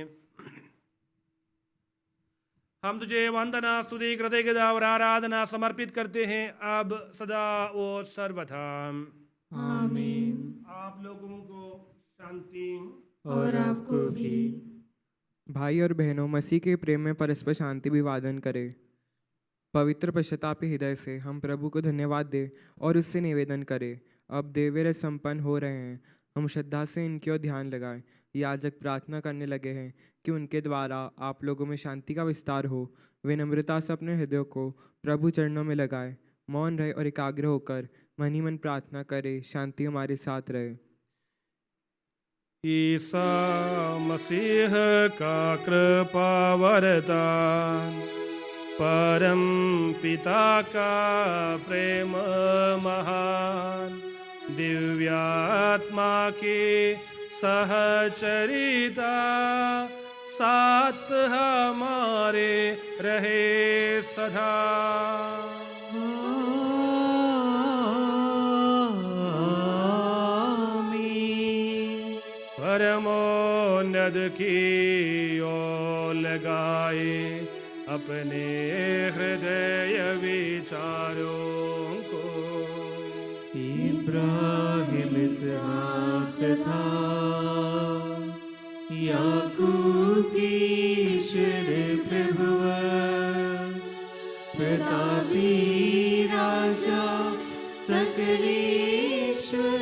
हम तुझे वंदना, स्तुति, कृतज्ञता और आराधना समर्पित करते हैं अब सदा और सर्वथा। आमीन। आप लोगों को शांति। और आपको भी। भाई और बहनों, मसीह के प्रेम में परस्पर शांति अभिवादन करें। पवित्र पश्चातापी हृदय से हम प्रभु को धन्यवाद दें और उससे निवेदन करें। अब देवरस संपन्न हो रहे हैं, हम श्रद्धा से इनकी ओर ध्यान लगाएं। याजक प्रार्थना करने लगे हैं कि उनके द्वारा आप लोगों में शांति का विस्तार हो। वे नम्रता से अपने हृदयों को प्रभु चरणों में लगाएं, मौन रहे और एकाग्र होकर मन ही मन प्रार्थना करें। शांति हमारे साथ रहे। ईसा मसीह का कृपा वरदान, परम पिता का प्रेम महान, दिव्यात्मा की सहचरिता साथ हमारे रहे सदा। परमोन्नत की ओर लगाए अपने हृदय विचारों को। इब्राहिम इसहाक था याकूब की ईश्वर प्रभुव, प्रतापी राजा सकल ईश्वर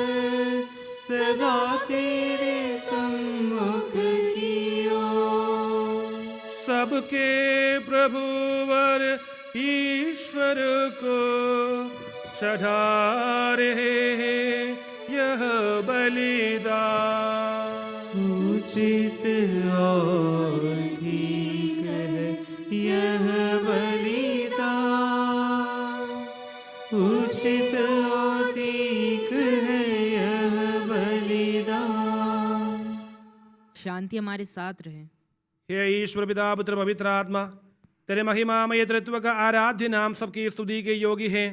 सदा तेरे सम्मुख कियो। सबके प्रभुवर ईश्वर को चढ़ा रहे हैं यह बलिदान। उचित और ठीक है उचित और ठीक है यह बलिदान। शांति हमारे साथ रहे। हे ईश्वर पिता पुत्र पवित्र आत्मा, तेरे महिमामय तत्व का आराध्य नाम सबकी स्तुति के योगी है,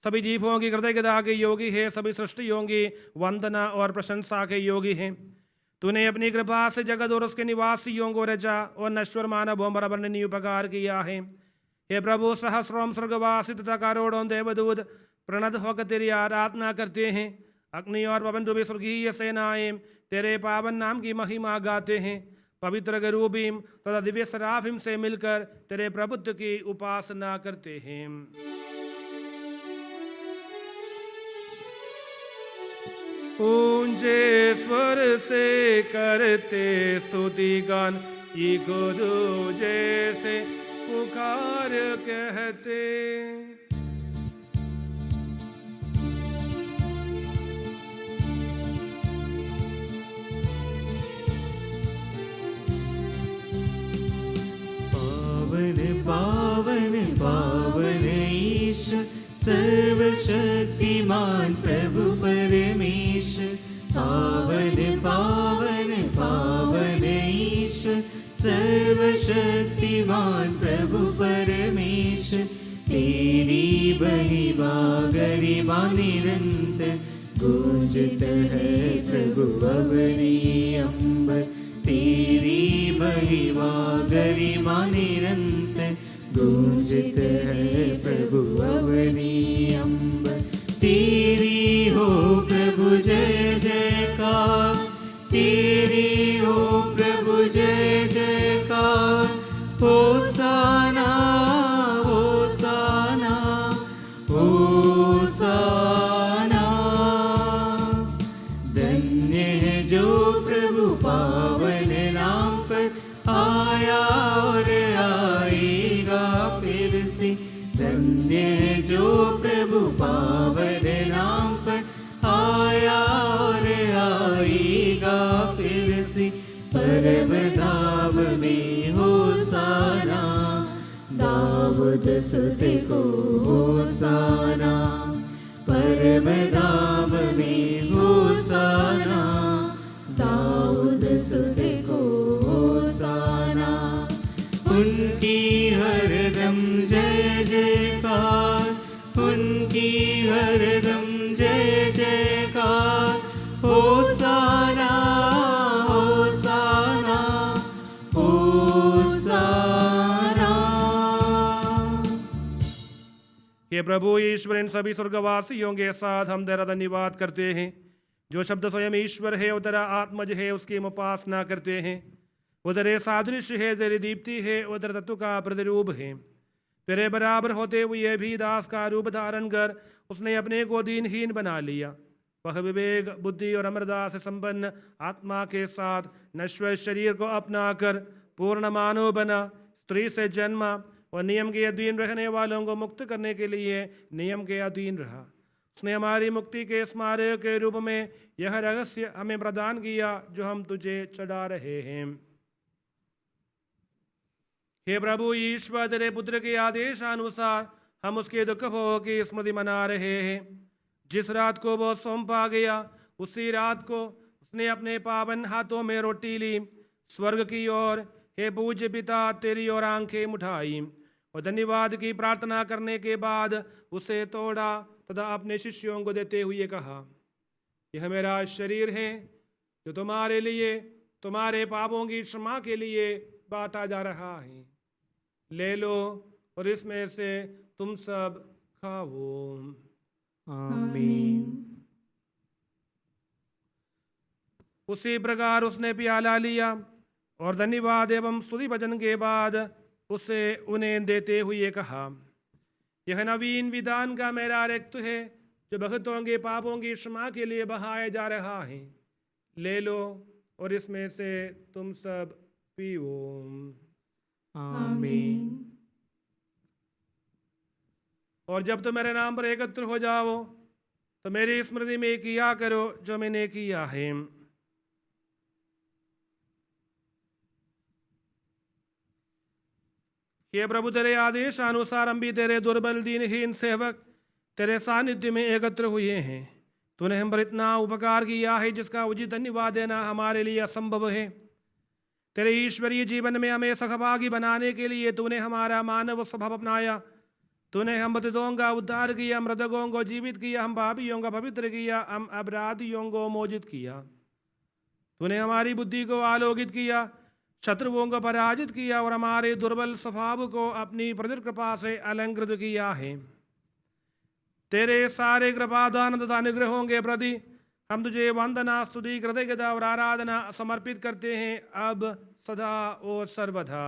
सभी जीवों की कृतज्ञता के योगी है, सभी सृष्टियों की वंदना और प्रशंसा के योगी हैं। तूने अपनी कृपा से जगत और उसके निवासियों को रचा और नश्वर मानवों पर वर्णनीय उपकार किया है। हे प्रभु, सहस्रों स्वर्गवासी तथा करोड़ों देवदूत प्रणत होकर तेरी आराधना करते हैं। अग्नि और पवन रूपी स्वर्गीय सेनाएं तेरे पावन नाम की महिमा गाते हैं। पवित्र गरूबीम तथा दिव्य सराफिम से मिलकर तेरे प्रभुत्व की उपासना करते हैं। ऊंचे स्वर से करते स्तुति गान, इको दूजे से पुकार कहते। पावन पावन पावन ईश सर्वशक्तिमान प्रभु परमेश। पावन पावन पावन ईश सर्वशक्तिमान प्रभु परमेश। तेरी महिमा गरिमा निरंतर गूंजत है प्रभु अवनी अंबर। तेरी महिमा गरिमा निरंतर गूंजत है प्रभु अवनी अंबर। तेरी हो प्रभु जय जयकार, तेरी हो प्रभु जय जयकार। होसाना होसाना होसाना। धन्य है जो प्रभु पावन नाम पर आया और आएगा फिर से। धन्य है जो प्रभु पावन नाम पर आया और आएगा फिर से। परम धाम में होसाना, दाऊद सुत को होसाना। परम धाम में होसाना, दाऊद सुत को होसाना। उनकी हरदम जय जयकार, उनकी हरदम जय जयकार। होसाना होसाना होसाना। हे प्रभु ईश्वर, इन सभी स्वर्गवासियों के साथ हम तेरा धन्यवाद करते हैं। जो शब्द स्वयं ईश्वर है, वो तेरा आत्मज है, उसकी हम उपासना करते हैं। वो तेरे सादृश्य है, तेरी दीप्ति है, वो तेरे तत्व का प्रतिरूप है। तेरे बराबर होते हुए भी दास का रूप धारण कर उसने अपने को दीनहीन बना लिया। वह विवेक बुद्धि और अमरता से संपन्न आत्मा के साथ नश्वर शरीर को अपनाकर पूर्ण मानव बना। स्त्री से जन्मा और नियम के अधीन रहने वालों को मुक्त करने के लिए नियम के अधीन रहा। उसने हमारी मुक्ति के स्मारक के रूप में यह रहस्य हमें प्रदान किया जो हम तुझे चढ़ा रहे हैं। हे प्रभु ईश्वर, तेरे पुत्र के आदेशानुसार हम उसके दुख भोग की स्मृति मना रहे हैं। जिस रात को वो सौंपा गया, उसी रात को उसने अपने पावन हाथों में रोटी ली, स्वर्ग की ओर हे पूज्य पिता तेरी ओर आंखें उठाई और धन्यवाद की प्रार्थना करने के बाद उसे तोड़ा तथा अपने शिष्यों को देते हुए कहा, यह मेरा शरीर है जो तुम्हारे लिए तुम्हारे पापों की क्षमा के लिए बांटा जा रहा है। ले लो और इसमें से तुम सब खाओ। आमीन। उसी प्रकार उसने प्याला लिया और धन्यवाद एवं स्तुति भजन के बाद उसे उन्हें देते हुए कहा, यह नवीन विधान का मेरा रक्त है जो भक्तों के पापों की क्षमा के लिए बहाया जा रहा है। ले लो और इसमें से तुम सब पियो। आमीन। और जब तुम मेरे नाम पर एकत्र हो जाओ तो मेरी स्मृति में किया करो जो मैंने किया है। हे प्रभु, तेरे आदेश अनुसार हम भी तेरे दुर्बल दीनहीन सेवक तेरे सानिध्य में एकत्र हुए हैं। तूने हम पर इतना उपकार किया है जिसका उचित धन्यवाद देना हमारे लिए असंभव है। तेरे ईश्वरीय जीवन में हमें सहभागी बनाने के लिए तूने हमारा मानव स्वभाव अपनाया। तूने हम पतितों का उद्धार किया, मृतकों को जीवित किया, हम पापियों का पवित्र किया, हम अपराधियों को मोचित किया। तूने हमारी बुद्धि को आलोकित किया, शत्रुओं को पराजित किया और हमारे दुर्बल स्वभाव को अपनी प्रदीर्घ कृपा से अलंकृत किया है। तेरे सारे कृपादान तथा अनुग्रहों के प्रति हम तुझे वंदना, स्तुति, कृतज्ञता और आराधना समर्पित करते हैं, अब सदा और सर्वदा।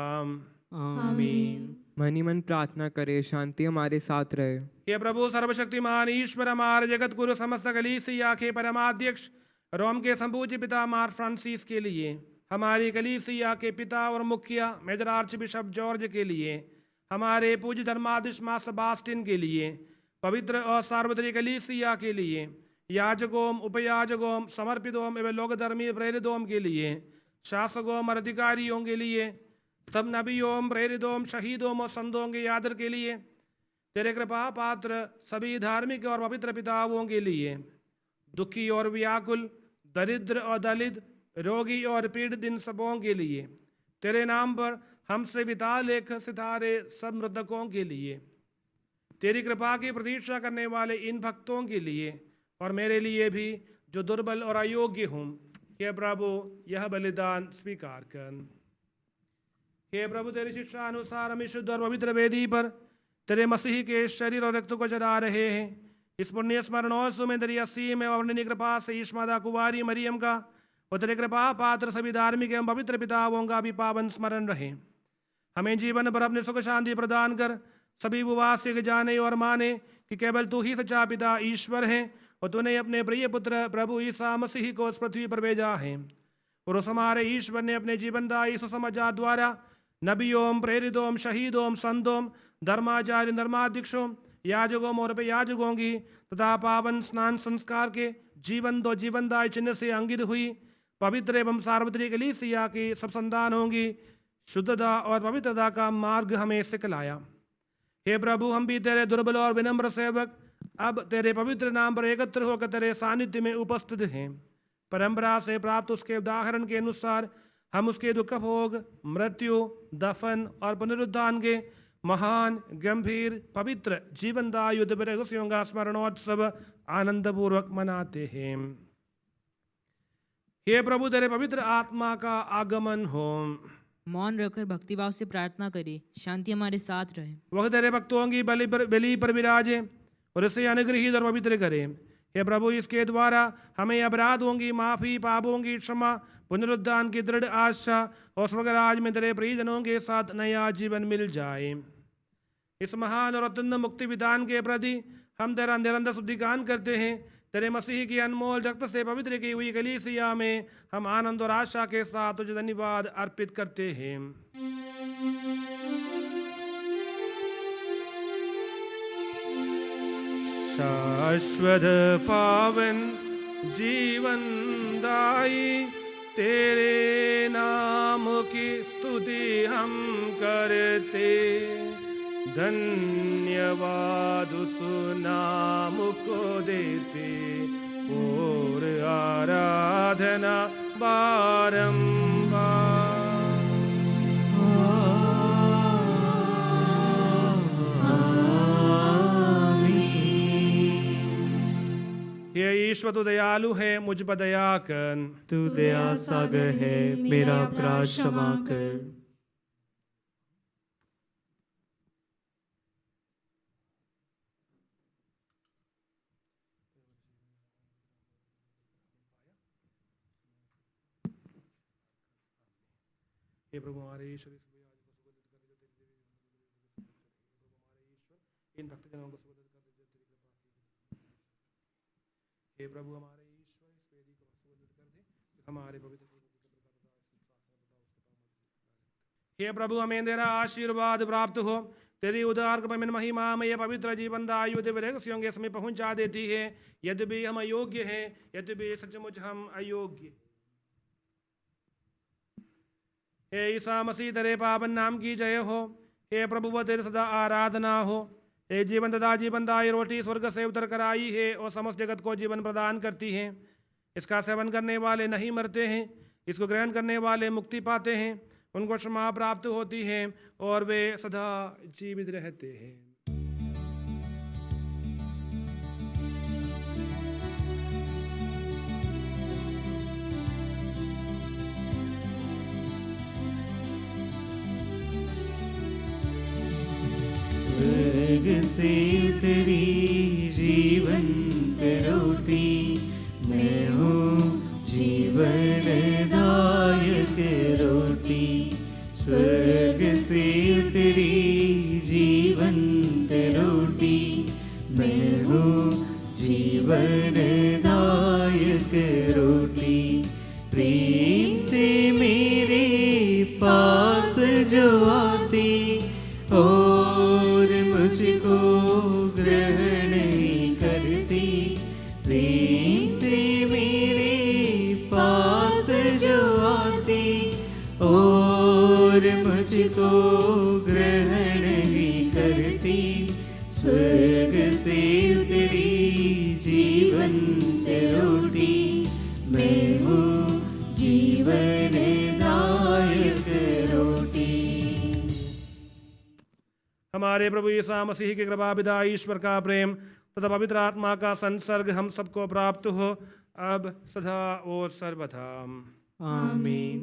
आमीन। मन ही मन प्रार्थना करे, शांति हमारे साथ रहे। हे प्रभु सर्वशक्तिमान ईश्वर, हमारे जगत गुरु समस्त कलीसिया के परमाध्यक्ष रोम के संपूज्य पिता मार फ्रांसिस के लिए, हमारी कलीसिया के पिता और मुखिया मेजर आर्च बिशप जॉर्ज के लिए, हमारे पूज्य धर्माधीश मां सेबास्टिन के लिए, पवित्र और सार्वत्रिक कलीसिया के लिए, याजकों, उपयाजकों, समर्पितों एवं लोकधर्मी प्रेरितों के लिए, शासकों और अधिकारियों के लिए, सब नबियों, प्रेरितों, शहीदों और संतों के आदर के लिए, तेरे कृपा पात्र सभी धार्मिक और पवित्र पिताओं के लिए, दुखी और व्याकुल, दरिद्र और दलित, रोगी और पीड़ित इन सबों के लिए, तेरे नाम पर हमसे विता लेख सितारे सब मृतकों के लिए, तेरी कृपा की प्रतीक्षा करने वाले इन भक्तों के लिए और मेरे लिए भी जो दुर्बल और अयोग्य हूँ, हे प्रभु यह बलिदान स्वीकार कर। हे प्रभु तेरी शिक्षा अनुसार हम शुद्ध और पवित्र वेदी पर तेरे मसीह के शरीर और रक्त को चढ़ा रहे हैं। इस पुण्य स्मरणोत्सव में तेरी असीम एवं वर्णनीय कृपा से ईश माता कुंवारी मरियम का और तेरे कृपा पात्र सभी धार्मिक एवं पवित्र पिताओं का भी पावन स्मरण रहे। हमें जीवन भर अपने सुख शांति प्रदान कर सभी उपवास के जाने और माने कि केवल तू ही सच्चा पिता ईश्वर है और तूने अपने प्रिय पुत्र प्रभु ईसा मसीह को इस पृथ्वी पर भेजा है। और उस हमारे ईश्वर ने अपने जीवनदायी सुसमाचार द्वारा नबियों, प्रेरितों, शहीदों, संतों, धर्माचार्य, धर्माध्यक्षों, याजकों और याजकों की तथा पावन स्नान संस्कार के जीवन दो जीवनदायी चिन्ह से अंकित हुई पवित्र एवं सार्वत्रिक कलीसिया की सब संतानों की शुद्धता और पवित्रता का मार्ग हमें सिखलाया। हे प्रभु हम भी तेरे दुर्बल और विनम्र सेवक अब तेरे पवित्र नाम पर एकत्र होकर तेरे सानिध्य में उपस्थित हैं। परंपरा से प्राप्त उसके उदाहरण के अनुसार हम उसके दुख भोग, मृत्यु, दफन और पुनरुत्थान के महान, गंभीर, पवित्र जीवनदायी रहस्यों का स्मरणोत्सव आनंद पूर्वक मनाते हैं। हे प्रभु तेरे पवित्र आत्मा का आगमन हो। मौन रखकर भक्तिभाव से प्रार्थना करें, शांति हमारे साथ रहे। वह तेरे भक्तों की बलि पर विराजे और इसे अनुग्रहित और पवित्र करे। हे प्रभु इसके द्वारा हमें अपराधों की माफी, पापों की क्षमा, पुनरुद्धान की दृढ़ आशा और स्वर्गराज में तेरे प्रियजनों के साथ नया जीवन मिल जाए। इस महान और अत्यंत मुक्ति विधान के प्रति हम तेरा निरंतर शुद्धिगान करते हैं। तेरे मसीह की अनमोल रक्त से पवित्र की हुई कलीसिया में हम आनंद और आशा के साथ तुझे धन्यवाद अर्पित करते हैं। शाश्वत पावन जीवन दाई तेरे नाम की स्तुति हम करते, धन्यवाद उस नाम को देते और आराधना बारंबार। हे ईश्वर तू दयालु है, मुझ पर दया कर। तू दया सागर है, मेरा अपराध क्षमा कर। हे प्रभु हमारे ईश्वर इन भक्तजनों को सुगंधित कर दे तेरी कृपा की। हे प्रभु हमारे ईश्वर इस वेदी को सुगंधित कर दे, हमारे पवित्र हे प्रभु हमें तेरा आशीर्वाद प्राप्त हो। तेरी उदार कृपा में महिमा में यह पवित्र जीवन दायु दिव्य रहस्यों के समय पहुंचा देती है। यद्यपि हम अयोग्य हैं, यद्यपि सचमुच हम अयोग्य। हे ईसा मसीह तेरे पावन नाम की जय हो। हे प्रभु व तेरे सदा आराधना हो। ये जीवनदाता जीवनदायी रोटी स्वर्ग से उतर कर आई है और समस्त जगत को जीवन प्रदान करती है। इसका सेवन करने वाले नहीं मरते हैं, इसको ग्रहण करने वाले मुक्ति पाते हैं, उनको क्षमा प्राप्त होती है और वे सदा जीवित रहते हैं। स्वर्ग से उतरी जीवंत रोटी, मैं हूँ जीवनदायक रोटी। स्वर्ग से उतरी जीवंत रोटी, मैं हूँ जीवनदायक रोटी। प्रेम से मेरे पास जो आती और मुझको ग्रहण करती, प्रेम से मेरे पास जो आती और मुझको ग्रहण ही करती। स्वर्ग से उतरी जीवंत रोटी, मैं हूँ जीवनदायक रोटी। हमारे प्रभु यीशु मसीह की कृपा, पिता ईश्वर का प्रेम तथा पवित्र आत्मा का संसर्ग हम सबको प्राप्त हो अब सदा और सर्वथा। आमीन।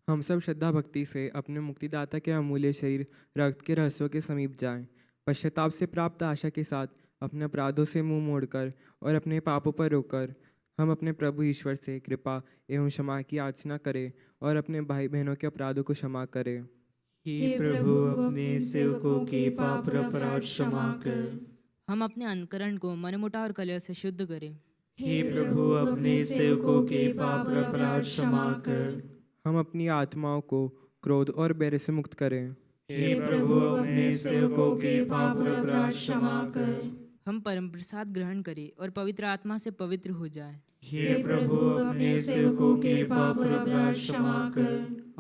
हम सब श्रद्धा भक्ति से अपने मुक्तिदाता के अमूल्य शरीर रक्त के रहस्यों के समीप जाएं। पश्चाताप से प्राप्त आशा के साथ अपने अपराधों से मुंह मोड़कर और अपने पापों पर रोकर हम अपने प्रभु ईश्वर से कृपा एवं क्षमा की याचना करें और अपने भाई बहनों के अपराधों को क्षमा करें। हे प्रभु, अपने सेवकों के पाप और अपराध क्षमा कर। हम अपने अंतकरण को मनमुटा और कलह से शुद्ध करें। हे प्रभु, अपने सेवकों के पाप और अपराध क्षमा कर। हम अपनी आत्माओं को क्रोध और बैर से मुक्त करें। हे प्रभु, अपने सेवकों के पाप और अपराध क्षमा कर। हम परम प्रसाद ग्रहण करें और पवित्र आत्मा से पवित्र हो जाएं। हे प्रभु, अपने सेवकों के पाप और अपराध क्षमा कर।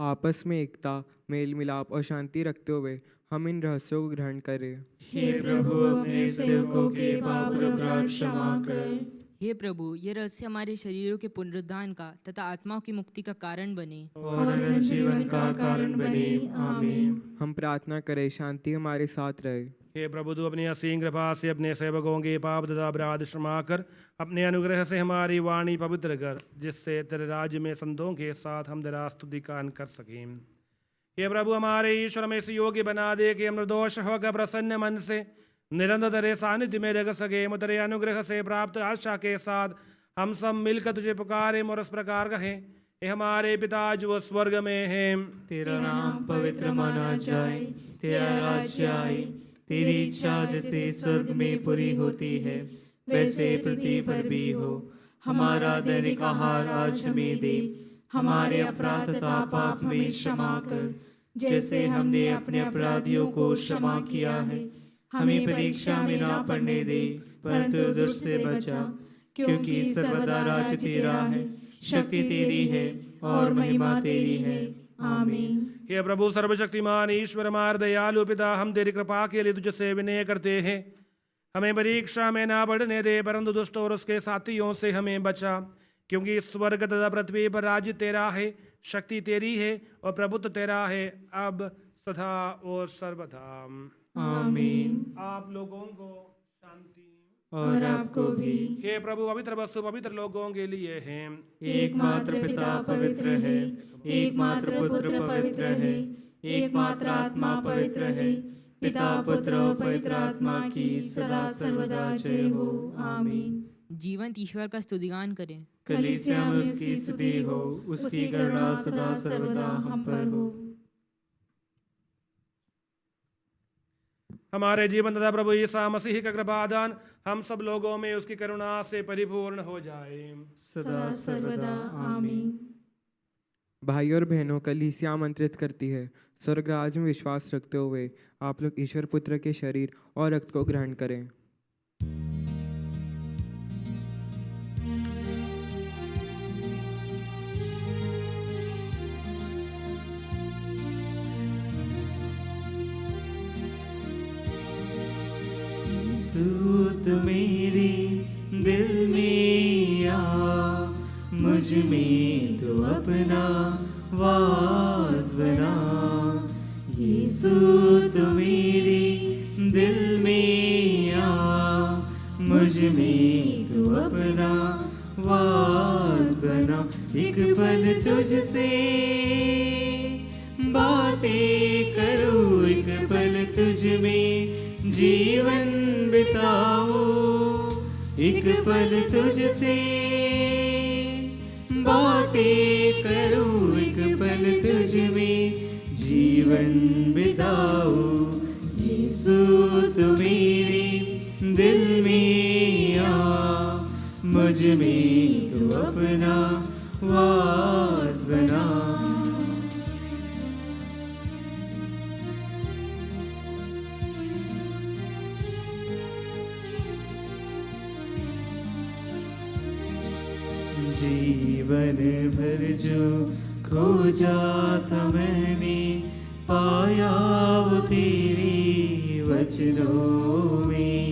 आपस में एकता, मेल मिलाप और शांति रखते हुए हम इन रहस्यों को ग्रहण करें। हे प्रभु, अपने सेवकों के पाप और अपराध क्षमा कर। हे प्रभु, ये रहस्य हमारे शरीरों के पुनरुद्धान का तथा आत्माओं की मुक्ति का कारण बने और अनंत जीवन का कारण बने। आमीन। हम प्रार्थना करें, शांति हमारे साथ रहे। हे प्रभु, तू अपनी असीम कृपा से अपने सेवकों के पाप तथा अपराध क्षमा कर, अपने अनुग्रह से हमारी वाणी पवित्र कर, जिससे तेरे राज्य में संतों के साथ हम तेरा स्तुति गान कर सकें। हे प्रभु, हमारे ईश्वर में इस योग्य बना दे कि हम निर्दोष होकर प्रसन्न मन से निरंतर तेरे सानिध्य में रह सके। तेरे अनुग्रह से प्राप्त आशा के साथ हम सब मिलकर तुझे पुकारे और इस प्रकार कहें, हे हमारे पिता जो स्वर्ग में है, तेरा नाम पवित्र माना जाए, तेरा राज्य आए, तेरी इच्छा जैसे स्वर्ग में पूरी होती है वैसे पृथ्वी पर भी हो। हमारा दैनिक आहार आज हमें दे, हमारे अपराध तथा पाप में क्षमा कर, जैसे हमने अपने अपराधियों को क्षमा किया है। हमें परीक्षा में ना पड़ने दे, परंतु दुष्ट से बचा, क्योंकि सर्वदा राज्य तेरा है, शक्ति तेरी है और महिमा तेरी है। आमीन। हे प्रभु सर्वशक्तिमान ईश्वर हमारे दयालु पिता, हम तेरी कृपा के लिए तुझसे विनय करते हैं। हमें परीक्षा में ना बढ़ने दे, परंतु दुष्ट और उसके साथियों से हमें बचा, क्योंकि स्वर्ग तथा पृथ्वी पर राज्य तेरा है, शक्ति तेरी है और प्रभुत्व तेरा है, अब सदा और सर्वदा। आमीन। आप लोगों को शांति। और आपको भी। हे प्रभु, पवित्र वस्तु पवित्र लोगों के लिए है। एकमात्र पिता पवित्र है, एकमात्र पुत्र पवित्र है, एकमात्र आत्मा पवित्र है। पिता पुत्र और पवित्र आत्मा की सदा सर्वदा जय हो। आमीन। जीवंत ईश्वर का स्तुतिगान करें। कलीसिया में उसकी स्तुति हो, उसकी करुणा सदा सर्वदा हम पर हो। हमारे जीवन तथा प्रभु यीशु मसीह का कृपादान हम सब लोगों में उसकी करुणा से परिपूर्ण हो जाए सदा सर्वदा। आमीन। भाई और बहनों, कलीसिया आमंत्रित करती है, स्वर्ग राज्य में विश्वास रखते हुए आप लोग ईश्वर पुत्र के शरीर और रक्त को ग्रहण करें। तू मेरे दिल में आ, मुझ में तू अपना वास बना। यीशु तू मेरे दिल में आ, मुझ में तू अपना वास बना। एक पल तुझसे बातें करूं, एक पल तुझ में जीवन बिताऊं, एक पल तुझसे बातें करूं, एक पल तुझ में जीवन बिताऊं। यीशु तू मेरे दिल में आ, मुझ में तू अपना वास बना। जीवन भर जो खोजा था मैंने, पाया वो तेरे वचनों में।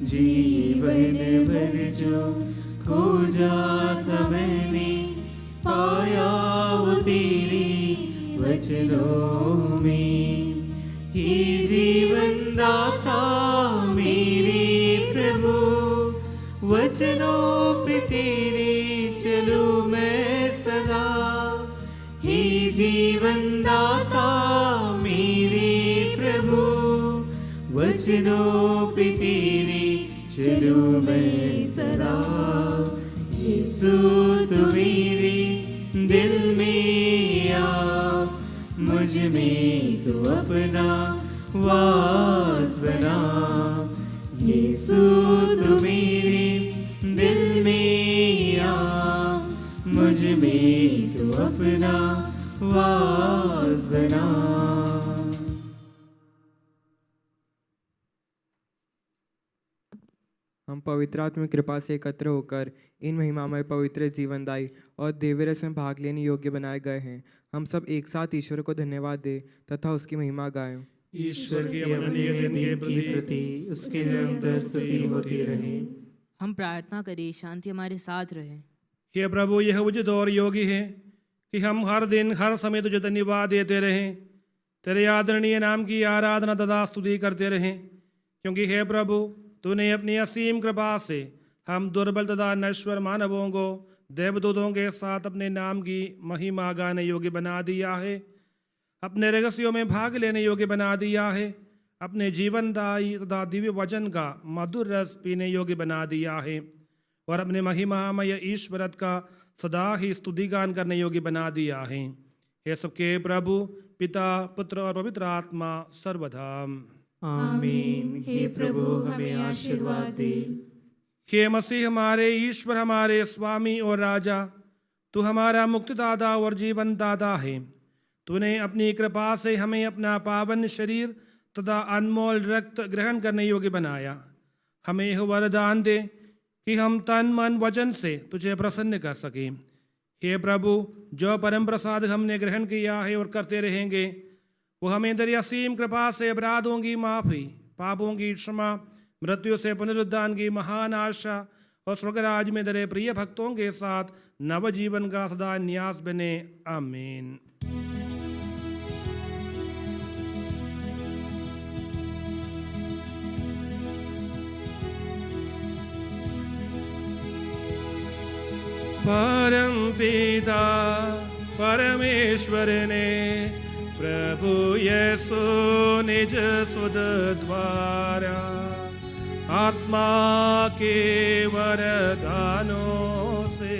जीवन भर जो खोजा था मैंने, पाया वो तेरे वचनों में। हे जीवन दाता मेरे प्रभु, वचनों पे तेरे चलूं मैं सदा। हे जीवन दाता मेरे प्रभु, वचनों पे तेरे चलूं मैं सदा। यीशु तू मेरे दिल में आ, मुझ में तू अपना वास बना। यीशु तू मेरे दिल में आ, मुझ में तू अपना वास बना। हम पवित्र आत्मा की कृपा से एकत्र होकर इन महिमामय पवित्र जीवनदायी और दिव्य रस में भाग लेने योग्य बनाए गए हैं। हम सब एक साथ ईश्वर को धन्यवाद दें तथा उसकी महिमा गाएं। ईश्वर की अवनीय दिन के प्रति उसके निरंतर स्तुति होती रहे। हम प्रार्थना करें शांति हमारे साथ रहे। हे प्रभु, यह उचित और योगी है कि हम हर दिन हर समय तुझे धन्यवाद देते रहें, तेरे आदरणीय नाम की आराधना तथा स्तुति करते रहें, क्योंकि हे प्रभु, तूने अपनी असीम कृपा से हम दुर्बल तथा नश्वर मानवों को देवदूतों के साथ अपने नाम की महिमा गाने योग्य बना दिया है, अपने रहस्यों में भाग लेने योग्य बना दिया है, अपने जीवनदायी तथा दिव्य वचन का मधुर रस पीने योग्य बना दिया है, और अपने महिमामय ईश्वरत का सदा ही स्तुतिगान करने योग्य बना दिया है। हे सबके प्रभु, पिता, पुत्र और पवित्र आत्मा सर्वदा आमीन। हे प्रभु हमें आशीर्वाद दे। हे मसीह हमारे ईश्वर, हमारे स्वामी और राजा, तू हमारा मुक्तिदाता और जीवन दाता है। तूने अपनी कृपा से हमें अपना पावन शरीर तथा अनमोल रक्त ग्रहण करने योग्य बनाया। हमें यह वरदान दे कि हम तन मन वचन से तुझे प्रसन्न कर सकें। हे प्रभु, जो परम प्रसाद हमने ग्रहण किया है और करते रहेंगे, वो हमें तेरी असीम कृपा से अपराधों की माफ़ी, पापों की क्षमा, मृत्यु से पुनरुद्धान की महान आशा और स्वर्गराज में तेरे प्रिय भक्तों के साथ नवजीवन का सदा न्यास बने। आमीन। परम पिता परमेश्वर ने प्रभु यीशु निज सुध द्वारा आत्मा के वरदानों से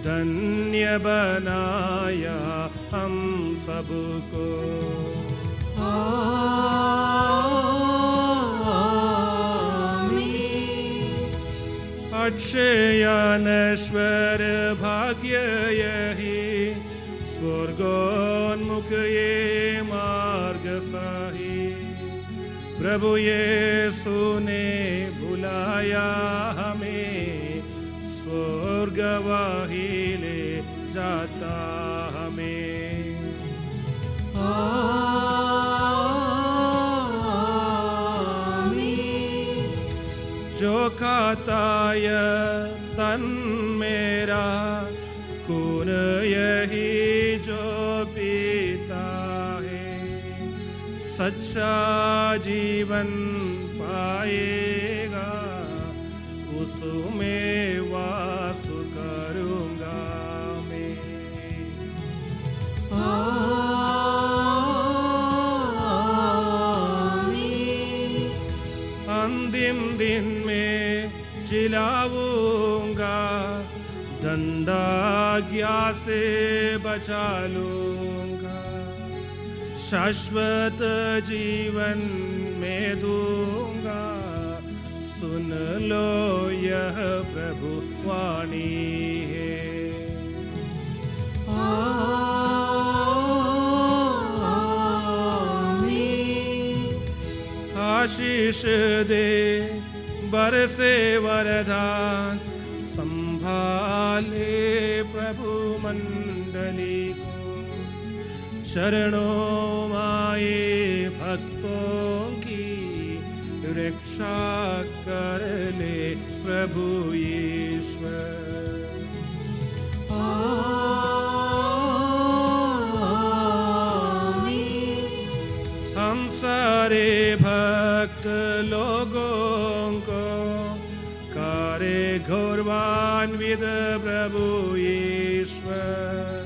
धन्य बनाया हम सबको। अक्षय नश्वर भाग्य यही, स्वर्गोन्मुख ये मार्ग सही। प्रभु यीशु ने बुलाया हमें, स्वर्गवाही ले जाता हमें। खाता यह तन मेरा, खून यही जो पीता है, सच्चा जीवन पाएगा, उसमें वास करूँगा मैं। अंतिम दिन में जिलाऊंगा, दंडाज्ञा से बचा लूंगा, शाश्वत जीवन में दूंगा, सुन लो यह प्रभु वाणी है। आशीष दे बरसे वरदान, संभाले प्रभु मंडली को, चरणों आए भक्तों की रक्षा कर ले प्रभु ईश्वर। हम सारे भक्त लोगों को करे गौरवान्वित प्रभु ईश्वर,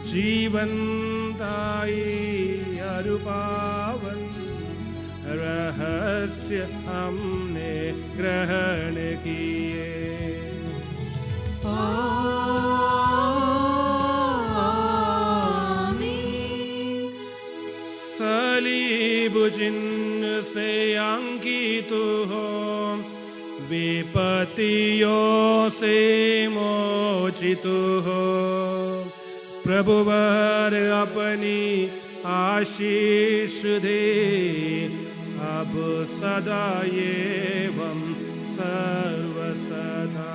जीवन दायी अरुपावन रहस्य हमने ग्रहण किए। सलीब चिन्ह से अंकित हो, विपत्तियों से मोचित हो, प्रभु वर अपनी आशीष दे, अब सदा एवं सर्वसदा।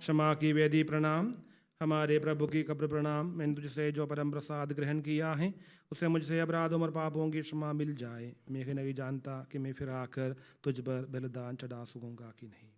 क्षमा की वेदी प्रणाम। हमारे प्रभु की कब्र प्रणाम। मैंने तुझसे जो परम प्रसाद ग्रहण किया है, उसे मुझसे अपराधों और पापों की क्षमा मिल जाए। मैं नहीं जानता कि मैं फिर आकर तुझ पर बलिदान चढ़ा सकूंगा कि नहीं।